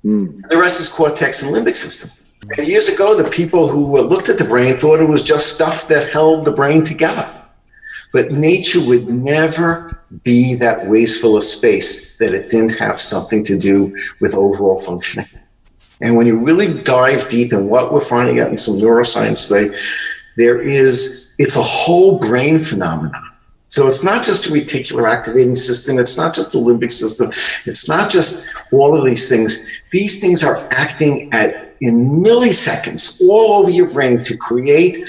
The rest is cortex and limbic system. And years ago, the people who looked at the brain thought it was just stuff that held the brain together. But nature would never be that wasteful of space that it didn't have something to do with overall functioning. And when you really dive deep in what we're finding out in some neuroscience today, it's a whole brain phenomenon. So it's not just a reticular activating system. It's not just a limbic system. It's not just all of these things. These things are acting in milliseconds all over your brain to create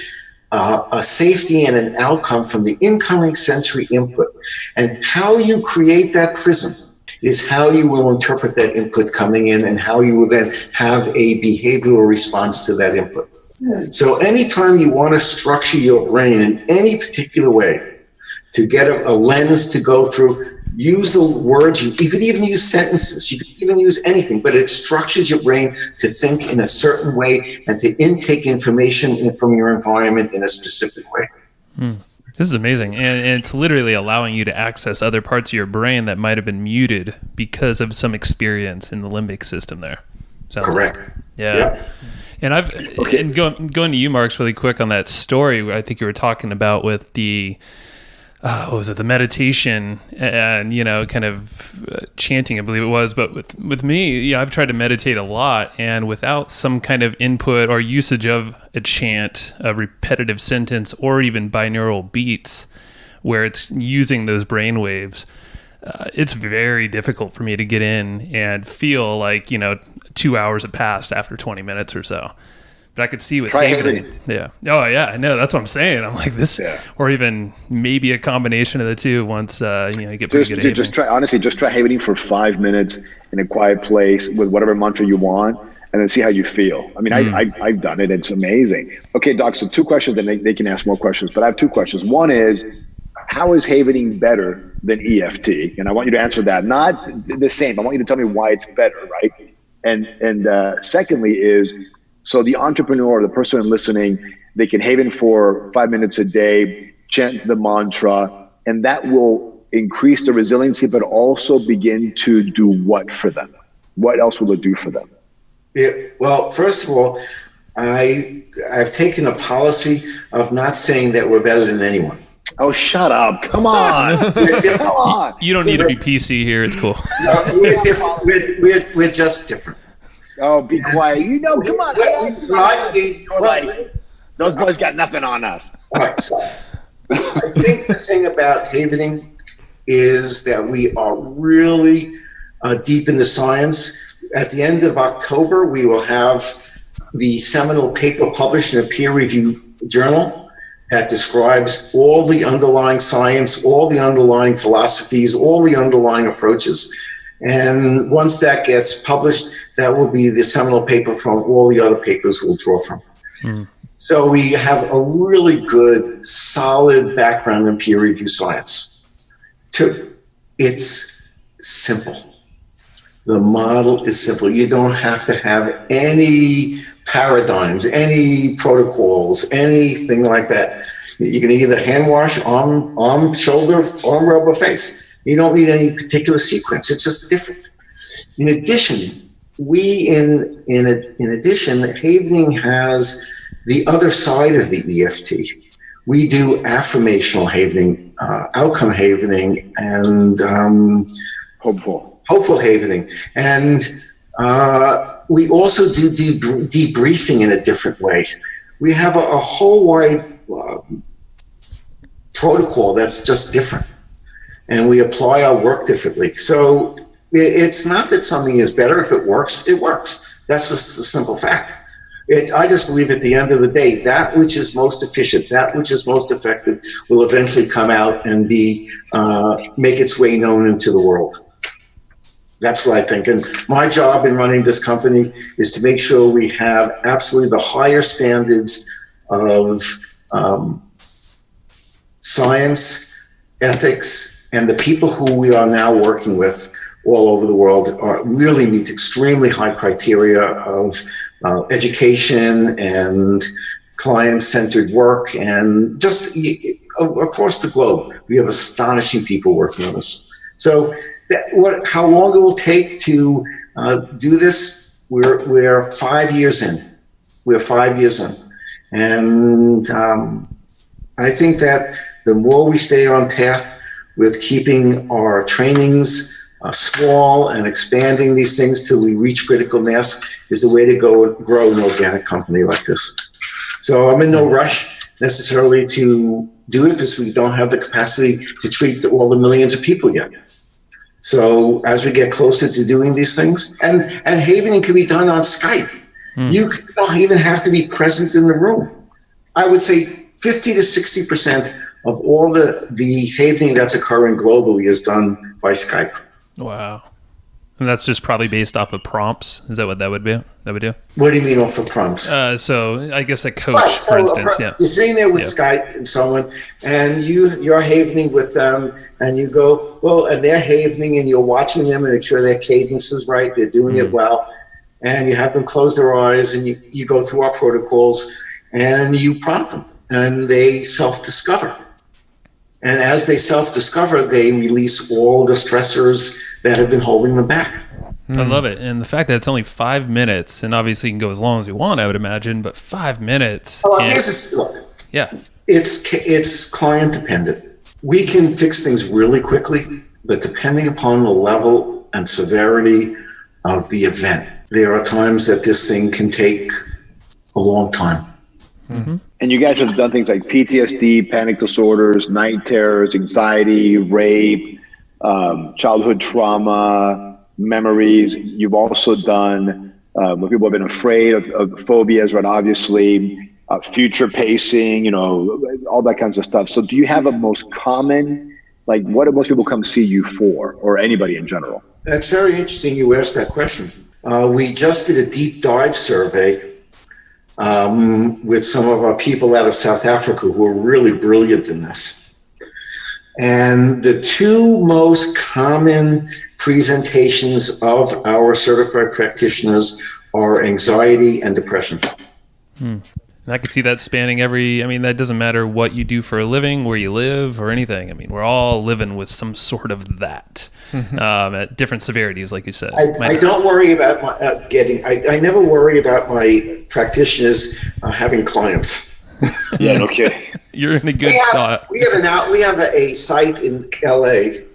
a safety and an outcome from the incoming sensory input. And how you create that prism is how you will interpret that input coming in and how you will then have a behavioral response to that input. So anytime you want to structure your brain in any particular way to get a lens to go through, use the words. You could even use sentences. You could even use anything, but it structures your brain to think in a certain way and to intake information from your environment in a specific way. This is amazing. And it's literally allowing you to access other parts of your brain that might have been muted because of some experience in the limbic system there. Sounds correct. Like. Yeah. And and going to you, Marks, really quick on that story I think you were talking about with the what was it, the meditation and, kind of chanting, I believe it was. But with me, I've tried to meditate a lot, and without some kind of input or usage of a chant, a repetitive sentence, or even binaural beats where it's using those brain waves, it's very difficult for me to get in and feel like, 2 hours have passed after 20 minutes or so. But I could see with havening. Yeah. Oh, yeah. I know. That's what I'm saying. I'm like this, or even maybe a combination of the two. Once you get pretty good at just try havening for 5 minutes in a quiet place with whatever mantra you want, and then see how you feel. I mean, I've done it. It's amazing. Okay, Doc. So 2 questions, and they can ask more questions. But I have 2 questions. One is, how is havening better than EFT? And I want you to answer that. Not the same. I want you to tell me why it's better, right? And secondly is, so the entrepreneur, the person listening, they can haven for 5 minutes a day, chant the mantra, and that will increase the resiliency, but also begin to do what for them? What else will it do for them? Yeah, well, first of all, I've taken a policy of not saying that we're better than anyone. Oh, shut up. Come on. Come on. You don't need to be PC here. It's cool. We're different. We're just different. Oh, be quiet. Come on. Those boys got nothing on us. All right. So I think the thing about havening is that we are really deep in the science. At the end of October, we will have the seminal paper published in a peer-reviewed journal that describes all the underlying science, all the underlying philosophies, all the underlying approaches. And once that gets published, that will be the seminal paper from all the other papers we'll draw from. So we have a really good, solid background in peer review science. Two, it's simple. The model is simple. You don't have to have any paradigms, any protocols, anything like that. You can either hand wash, arm, shoulder, arm rub, or face. You don't need any particular sequence. It's just different. In addition, in addition, Havening has the other side of the EFT. We do affirmational Havening, outcome Havening, and hopeful Havening. And we also do debriefing in a different way. We have a whole wide protocol that's just different. And we apply our work differently. So it's not that something is better. If it works, it works. That's just a simple fact. I just believe at the end of the day, that which is most efficient, that which is most effective will eventually come out and make its way known into the world. That's what I think. And my job in running this company is to make sure we have absolutely the higher standards of science, ethics, and the people who we are now working with all over the world really meet extremely high criteria of education and client-centered work, and just across the globe, we have astonishing people working on this. So how long it will take to do this, we're 5 years in. We're 5 years in. And I think that the more we stay on path with keeping our trainings small and expanding these things till we reach critical mass is the way to grow an organic company like this. So I'm in no rush necessarily to do it because we don't have the capacity to treat all the millions of people yet. So as we get closer to doing these things, and Havening can be done on Skype. You don't even have to be present in the room. I would say 50 to 60% of all the Havening that's occurring globally is done by Skype. Wow. And that's just probably based off of prompts. Is that what that would be? What do you mean off of prompts? So I guess a coach, for instance. Yeah. You're sitting there with Skype and someone, and you're Havening with them, and you go, well, and they're Havening, and you're watching them and make sure their cadence is right, they're doing it well, and you have them close their eyes, and you go through our protocols, and you prompt them, and they self-discover. And as they self-discover, they release all the stressors that have been holding them back. I love it. And the fact that it's only 5 minutes, and obviously you can go as long as you want, I would imagine, but 5 minutes. Well, look. Yeah. It's client dependent. We can fix things really quickly, but depending upon the level and severity of the event, there are times that this thing can take a long time. Mm-hmm. And you guys have done things like PTSD, panic disorders, night terrors, anxiety, rape, childhood trauma, memories. You've also done when people have been afraid of phobias, right? Obviously, future pacing, all that kinds of stuff. So do you have a most common, like what do most people come see you for, or anybody in general? That's very interesting you asked that question. We just did a deep dive survey with some of our people out of South Africa who are really brilliant in this. And the two most common presentations of our certified practitioners are anxiety and depression. And I could see that spanning that doesn't matter what you do for a living, where you live, or anything. We're all living with some sort of that at different severities, like you said. I don't worry about I never worry about my practitioners having clients. Yeah, no kidding. You're in a good spot. We have a site in LA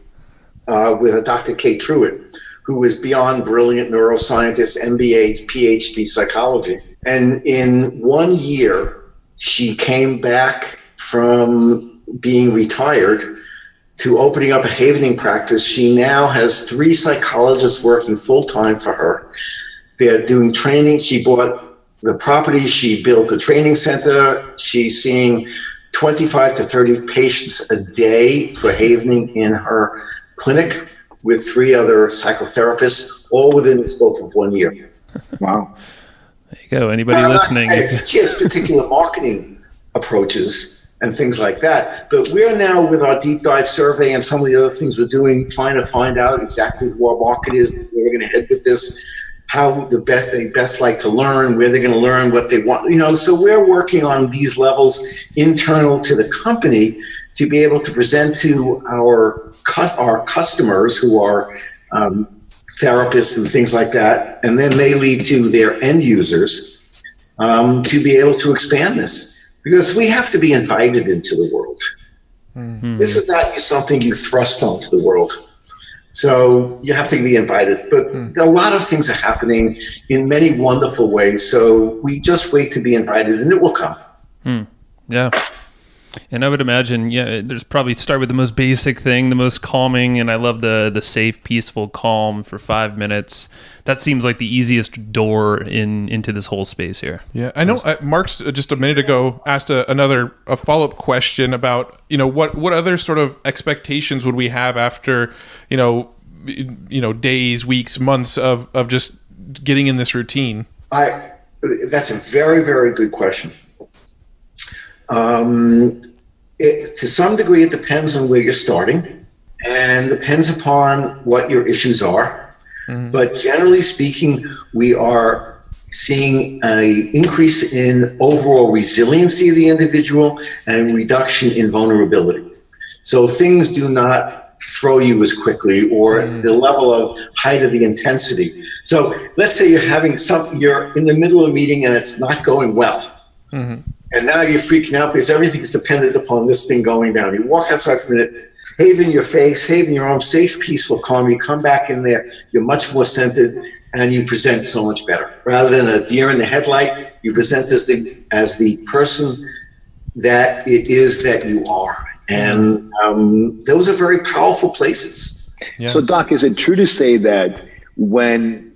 with a Dr. Kate Truitt, who is beyond brilliant neuroscientist, MBA, PhD psychology. And in 1 year, she came back from being retired to opening up a havening practice. She now has 3 psychologists working full-time for her. They're doing training. She bought the property. She built a training center. She's seeing 25 to 30 patients a day for havening in her clinic with 3 other psychotherapists, all within the scope of 1 year. Wow. There you go. Anybody listening? She has particular marketing approaches and things like that. But we're now, with our deep dive survey and some of the other things we're doing, trying to find out exactly who our market is, where we're going to head with this, how they best like to learn, where they're going to learn, what they want. So we're working on these levels internal to the company to be able to present to our customers, who are therapists and things like that, and then they lead to their end users, to be able to expand this. Because we have to be invited into the world. Mm-hmm. This is not something you thrust onto the world. So you have to be invited. But a lot of things are happening in many wonderful ways. So we just wait to be invited, and it will come. Yeah. And I would imagine, there's probably start with the most basic thing, the most calming, and I love the safe, peaceful calm for 5 minutes. That seems like the easiest door into this whole space here. Yeah, I know. Mark's just a minute ago asked a follow-up question about what other sort of expectations would we have after days, weeks, months of just getting in this routine. That's a very, very good question. To some degree, it depends on where you're starting and depends upon what your issues are. Mm-hmm. But generally speaking, we are seeing an increase in overall resiliency of the individual and reduction in vulnerability. So things do not throw you as quickly, or the level of height of the intensity. So let's say you're in the middle of a meeting and it's not going well. Mm-hmm. And now you're freaking out because everything's dependent upon this thing going down. You walk outside for a minute, haven your face, haven your arm, safe, peaceful, calm. You come back in there, you're much more centered, and you present so much better. Rather than a deer in the headlight, you present as the person that it is that you are. And those are very powerful places. Yeah. So, Doc, is it true to say that when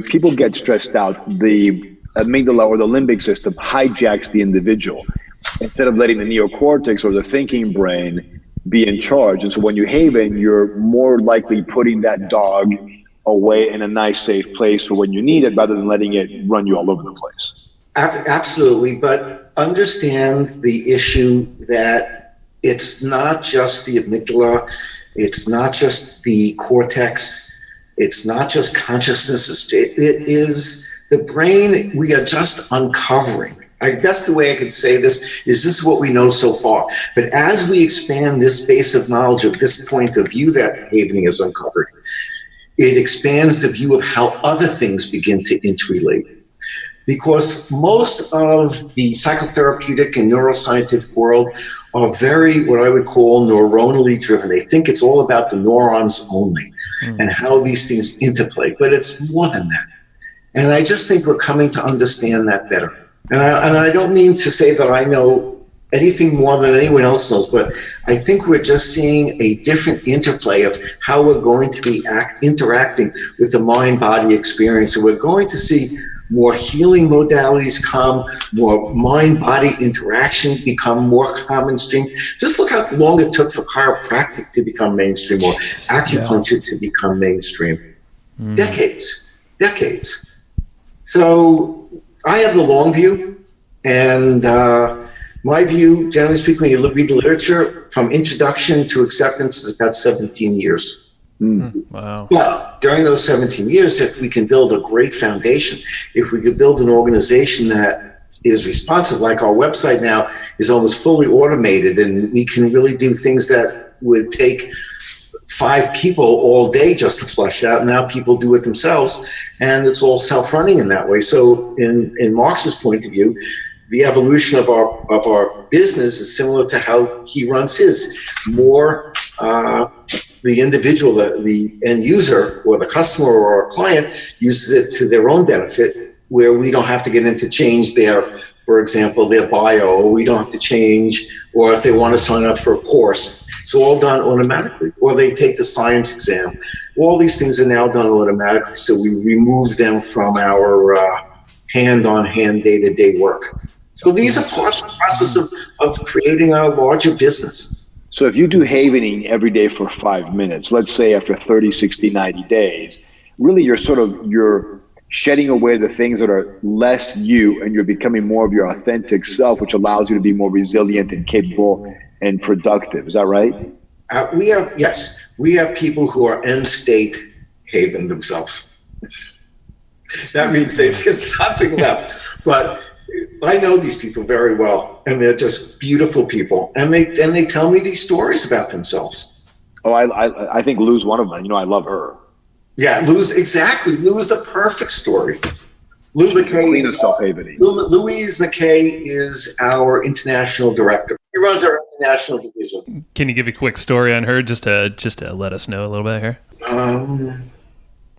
people get stressed out, the amygdala or the limbic system hijacks the individual instead of letting the neocortex or the thinking brain be in charge? And so when you haven, you're more likely putting that dog away in a nice, safe place for when you need it, rather than letting it run you all over the place. Absolutely. But understand the issue that it's not just the amygdala, it's not just the cortex, it's not just consciousness, it is the brain. We are just uncovering. That's the way I could say this, is this what we know so far. But as we expand this base of knowledge of this point of view that havening has uncovered, it expands the view of how other things begin to interrelate. Because most of the psychotherapeutic and neuroscientific world are very, what I would call, neuronally driven. They think it's all about the neurons only and how these things interplay. But it's more than that. And I just think we're coming to understand that better. And I don't mean to say that I know anything more than anyone else knows, but I think we're just seeing a different interplay of how we're going to be interacting with the mind-body experience. And we're going to see more healing modalities come, more mind-body interaction become more common stream. Just look how long it took for chiropractic to become mainstream, or acupuncture to become mainstream. Decades. So I have the long view, and my view, generally speaking, when you read the literature, from introduction to acceptance is about 17 years. Wow. But during those 17 years, if we can build a great foundation, if we could build an organization that is responsive, like our website now is almost fully automated, and we can really do things that would take 5 people all day just to flesh out. Now people do it themselves, and it's all self-running in that way. So in Marx's point of view, the evolution of our business is similar to how he runs his. More the individual, the end user or the customer or our client uses it to their own benefit, where we don't have to get into change their for example, their bio, we don't have to change, or if they want to sign up for a course, it's all done automatically. Or they take the science exam. All these things are now done automatically, so we remove them from our hand-on-hand, day-to-day work. So these are parts of the process of creating a larger business. So if you do havening every day for 5 minutes, let's say after 30, 60, 90 days, really you're shedding away the things that are less you, and you're becoming more of your authentic self, which allows you to be more resilient and capable and productive. Is that right? We have people who are end state haven themselves. That means there's nothing left. But I know these people very well, and they're just beautiful people, and they tell me these stories about themselves. Oh, I think Lou's one of them. I love her. Yeah, Lou's exactly. Lou is the perfect story. Lou McKay is Louise McKay is our international director. He runs our international division. Can you give a quick story on her, just to let us know a little bit here?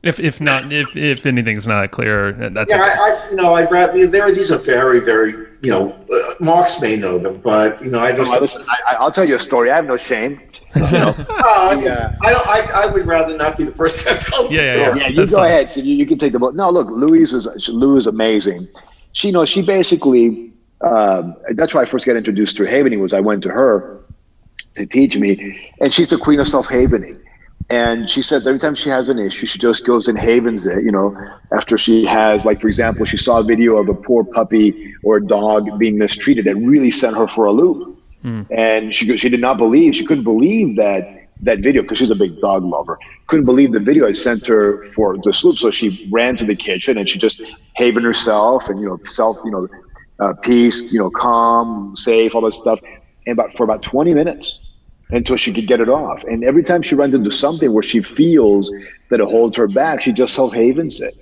If anything's not clear, that's okay. These are very, very, Marks may know them, but I'll tell you a story. I have no shame. I would rather not be the person that tells the story. Yeah, you go ahead. So you can take the book. No, look, Lou is amazing. She basically. That's why I first got introduced to havening. Was I went to her to teach me, and she's the queen of self-havening. And she says every time she has an issue, she just goes and havens it, after she has, like, for example, she saw a video of a poor puppy or a dog being mistreated that really sent her for a loop. And she couldn't believe that video, because she's a big dog lover, couldn't believe the video had sent her for the loop. So she ran to the kitchen and she just havened herself and, peace, calm, safe, all that stuff. And for about 20 minutes. Until she could get it off. And every time she runs into something where she feels that it holds her back, she just self-havens it.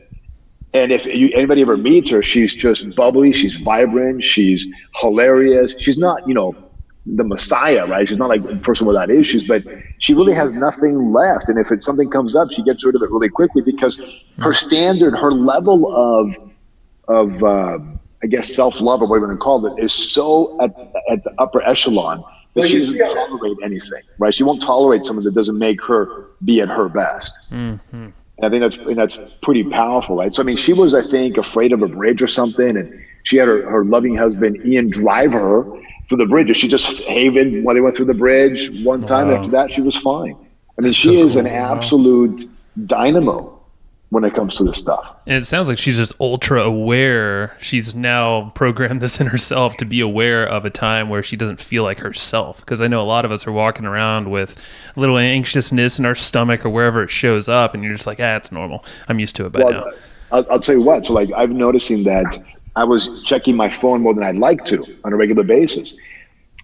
And if anybody ever meets her, she's just bubbly, she's vibrant, she's hilarious. She's not, the messiah, right? She's not like a person without issues, but she really has nothing left. And if something comes up, she gets rid of it really quickly, because her standard, her level of I guess, self-love, or whatever you want to call it, is so at the upper echelon. But she doesn't tolerate anything, right? She won't tolerate someone that doesn't make her be at her best. Mm-hmm. And I think that's pretty powerful, right? So, I mean, she was, I think, afraid of a bridge or something, and she had her loving husband, Ian, drive her through the bridge. And she just havened while they went through the bridge one time. Wow. After that, she was fine. I mean, she is an absolute dynamo when it comes to this stuff. And it sounds like she's just ultra aware. She's now programmed this in herself to be aware of a time where she doesn't feel like herself. Because I know a lot of us are walking around with a little anxiousness in our stomach or wherever it shows up, and you're just like, it's normal. I'm used to it by now. I'll tell you what. So, like, I'm noticing that I was checking my phone more than I'd like to on a regular basis.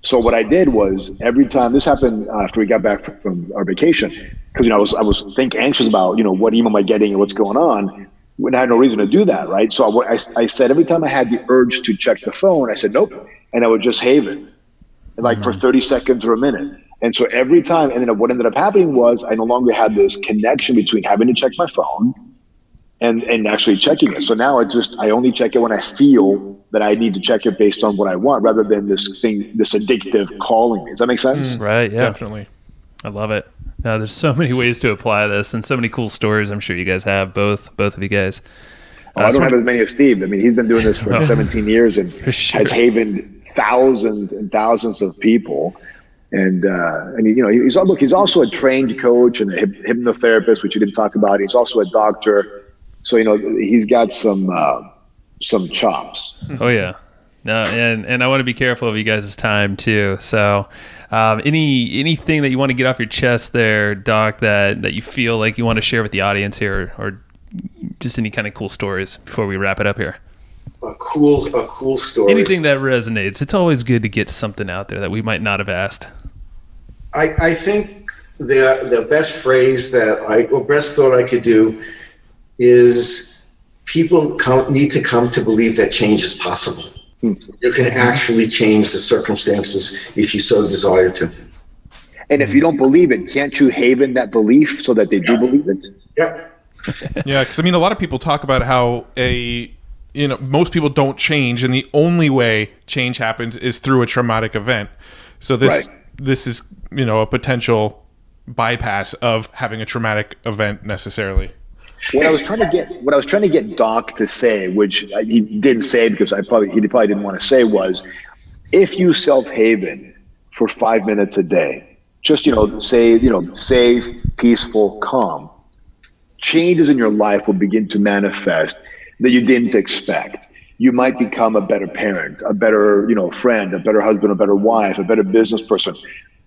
So what I did was, every time, this happened after we got back from our vacation, because I was anxious about what email am I getting and what's going on, when I had no reason to do that, right? So I said, every time I had the urge to check the phone, I said nope, and I would just haven, like for 30 seconds or a minute. And so every time, and then what ended up happening was, I no longer had this connection between having to check my phone and actually checking it. So now I only check it when I feel that I need to check it based on what I want, rather than this addictive calling me. Does that make sense? Right. Yeah. Definitely. I love it. Now, there's so many ways to apply this, and so many cool stories I'm sure you guys have, both of you guys. I don't have as many as Steve. I mean, he's been doing this for 17 years and has havened thousands and thousands of people. And he's also a trained coach and a hypnotherapist, which you didn't talk about. He's also a doctor. So, he's got some chops. Oh, yeah. No, and I want to be careful of you guys' time, too. So anything that you want to get off your chest there, Doc, that you feel like you want to share with the audience here, or just any kind of cool stories before we wrap it up here? A cool story. Anything that resonates. It's always good to get something out there that we might not have asked. I think the best phrase best thought I could do is, people need to come to believe that change is possible. You can actually change the circumstances if you so desire to. And if you don't believe it, can't you haven that belief so that they do believe it? Yeah. Yeah, because a lot of people talk about how a most people don't change, and the only way change happens is through a traumatic event. So this is, a potential bypass of having a traumatic event necessarily. What I was trying to get Doc to say, which he didn't say because he probably didn't want to say, was if you self-haven for 5 minutes a day, just safe, peaceful, calm, changes in your life will begin to manifest that you didn't expect. You might become a better parent, a better, friend, a better husband, a better wife, a better business person.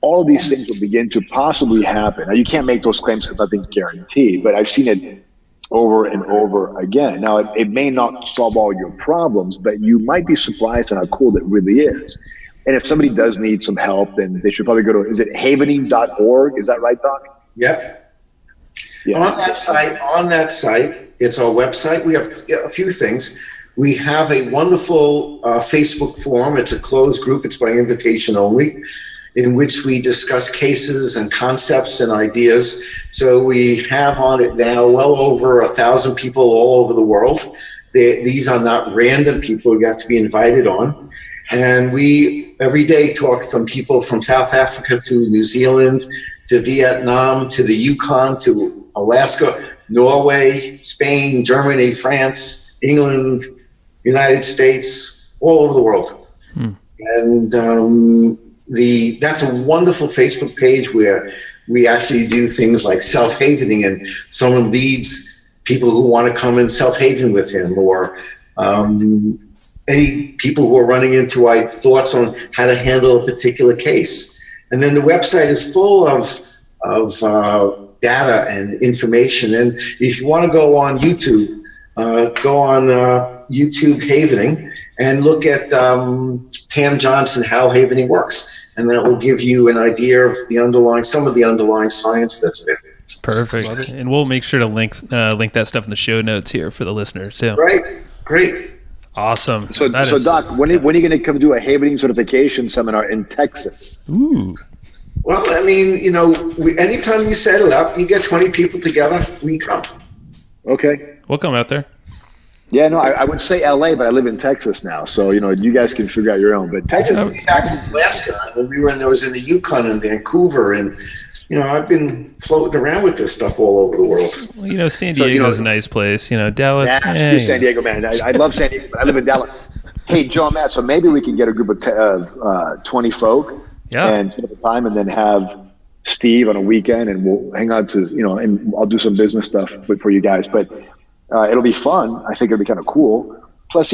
All of these things will begin to possibly happen. Now, you can't make those claims because nothing's guaranteed, but I've seen it over and over again. Now, it may not solve all your problems, but you might be surprised at how cool it really is. And if somebody does need some help, then they should probably go to, is it havening.org? Is that right, Doc? Yep. Yeah. On that site, it's our website. We have a few things. We have a wonderful Facebook forum. It's a closed group. It's by invitation only, in which we discuss cases and concepts and ideas. So we have on it now well over 1,000 people all over the world. These are not random people. You have to be invited on. And we every day talk from people from South Africa to New Zealand, to Vietnam, to the Yukon, to Alaska, Norway, Spain, Germany, France, England, United States, all over the world. And that's a wonderful Facebook page where we actually do things like self-havening, and someone leads people who want to come and self-haven with him, or any people who are running into thoughts on how to handle a particular case. And then the website is full of data and information. And if you want to go on YouTube, go on YouTube Havening and look at Tam Johnson, how havening works. And that will give you an idea of some of the underlying science that's there. Perfect. And we'll make sure to link that stuff in the show notes here for the listeners too. Right. Great. Awesome. So Doc, when are you going to come do a havening certification seminar in Texas? Ooh. Well, I mean, anytime you set it up, you get 20 people together, we come. Okay. We'll come out there. Yeah, no, I would say LA, but I live in Texas now. So, you guys can figure out your own. But Texas. I just came back from Alaska. When I was in the Yukon and Vancouver, and, I've been floating around with this stuff all over the world. Well, San Diego's a nice place. Dallas. Yeah, San Diego, man. I love San Diego, but I live in Dallas. Hey, Joe, Matt, so maybe we can get a group of 20 folk and set up a time, and then have Steve on a weekend, and we'll hang out to, and I'll do some business stuff for you guys. But it'll be fun. I think it'll be kind of cool. Plus,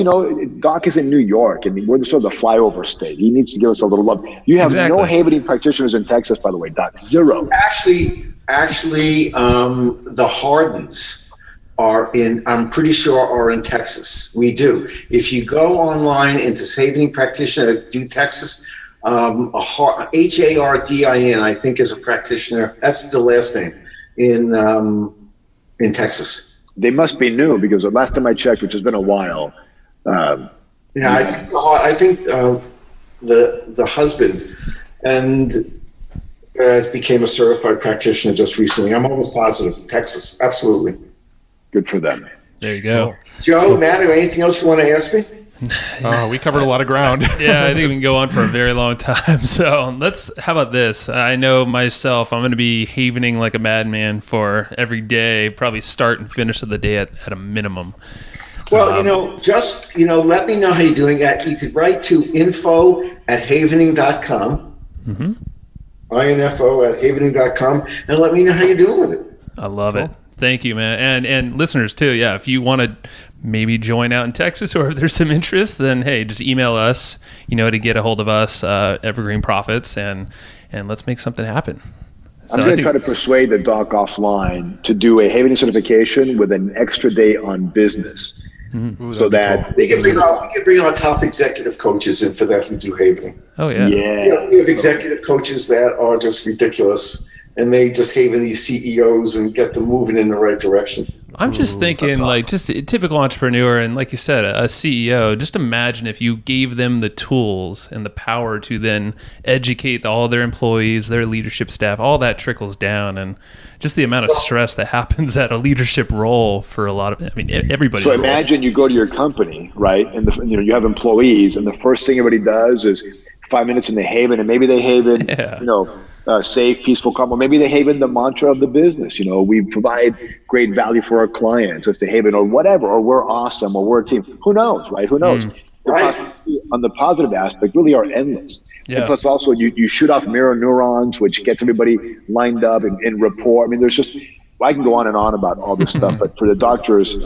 Doc is in New York, and we're sort of the flyover state. He needs to give us a little love. You have no havening practitioners in Texas, by the way, Doc. Zero. Actually, the Hardens I'm pretty sure are in Texas. We do. If you go online into havening practitioner, do Texas, Hardin, I think, is a practitioner. That's the last name in Texas. They must be new, because the last time I checked, which has been a while. I think the husband became a certified practitioner just recently. I'm almost positive. Texas, absolutely. Good for them. There you go. Joe, Matt, or anything else you want to ask me? We covered a lot of ground. Yeah, I think we can go on for a very long time. So how about this? I know myself, I'm going to be havening like a madman for every day, probably start and finish of the day at a minimum. Well, let me know how you're doing that. You could write to info@havening.com, info@havening.com, and let me know how you're doing with it. I love it. Thank you, man. And listeners too. Yeah. If you want to maybe join out in Texas, or if there's some interest, then hey, just email us, to get a hold of us, Evergreen Profits, and let's make something happen. So I'm going to try to persuade the Doc offline to do a havening certification with an extra day on business. Ooh, so that cool. we can bring our top executive coaches in for that who do havening. Oh yeah. We have executive coaches that are just ridiculous, and they just haven these CEOs and get them moving in the right direction. I'm just thinking, like, just a typical entrepreneur, and like you said, a CEO. Just imagine if you gave them the tools and the power to then educate all their employees, their leadership staff. All that trickles down, and just the amount of stress that happens at a leadership role for a lot of, I mean, everybody. So imagine you go to your company, right, and you have employees, and the first thing everybody does is 5 minutes in the Haven, and maybe they Haven, safe, peaceful, calm. Or maybe they Haven the mantra of the business. We provide great value for our clients. It's the Haven, or whatever, or we're awesome, or we're a team. Who knows, right? Who knows? Right. On the positive aspect, really are endless. Yeah. And plus, also, you shoot off mirror neurons, which gets everybody lined up in rapport. I mean, there's just, I can go on and on about all this stuff, but for the doctor's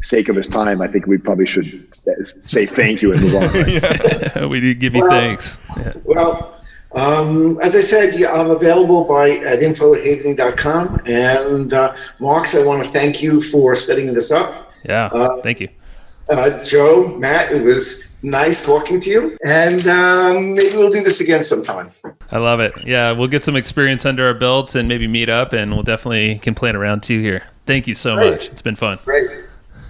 sake of his time, I think we probably should say thank you and move on. Right? We do give you thanks. Yeah. Well, as I said, I'm available at info@havening.com. And Marks, I want to thank you for setting this up. Yeah, thank you. Joe, Matt, it was nice talking to you. And maybe we'll do this again sometime. I love it. Yeah, we'll get some experience under our belts and maybe meet up, and we'll definitely can plan around 2 here. Thank you so much. It's been fun. Great.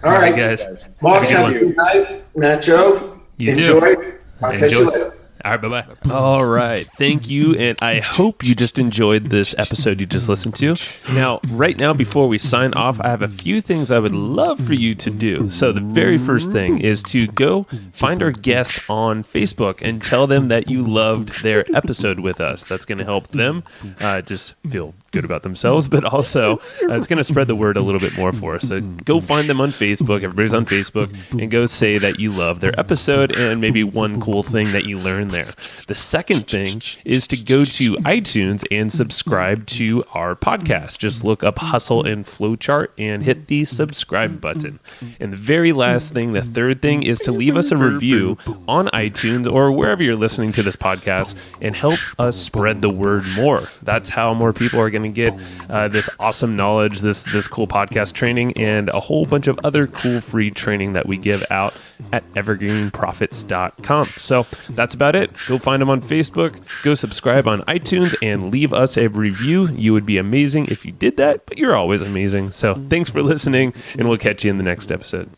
All right, guys. Marks, have a good night. Matt, Joe, enjoy. I'll catch you later. All right, bye-bye. All right. Thank you, and I hope you just enjoyed this episode you just listened to. Now, right now, before we sign off, I have a few things I would love for you to do. So the very first thing is to go find our guest on Facebook and tell them that you loved their episode with us. That's going to help them just feel good about themselves, but also it's going to spread the word a little bit more for us. So go find them on Facebook. Everybody's on Facebook, and go say that you love their episode and maybe one cool thing that you learned there. The second thing is to go to iTunes and subscribe to our podcast. Just look up Hustle and Flowchart and hit the subscribe button. And the very last thing, the third thing, is to leave us a review on iTunes or wherever you're listening to this podcast and help us spread the word more. That's how more people are going to get this awesome knowledge, this cool podcast training, and a whole bunch of other cool free training that we give out at evergreenprofits.com. So that's about it. Go find them on Facebook, go subscribe on iTunes, and leave us a review. You would be amazing if you did that, but you're always amazing. So thanks for listening, and we'll catch you in the next episode.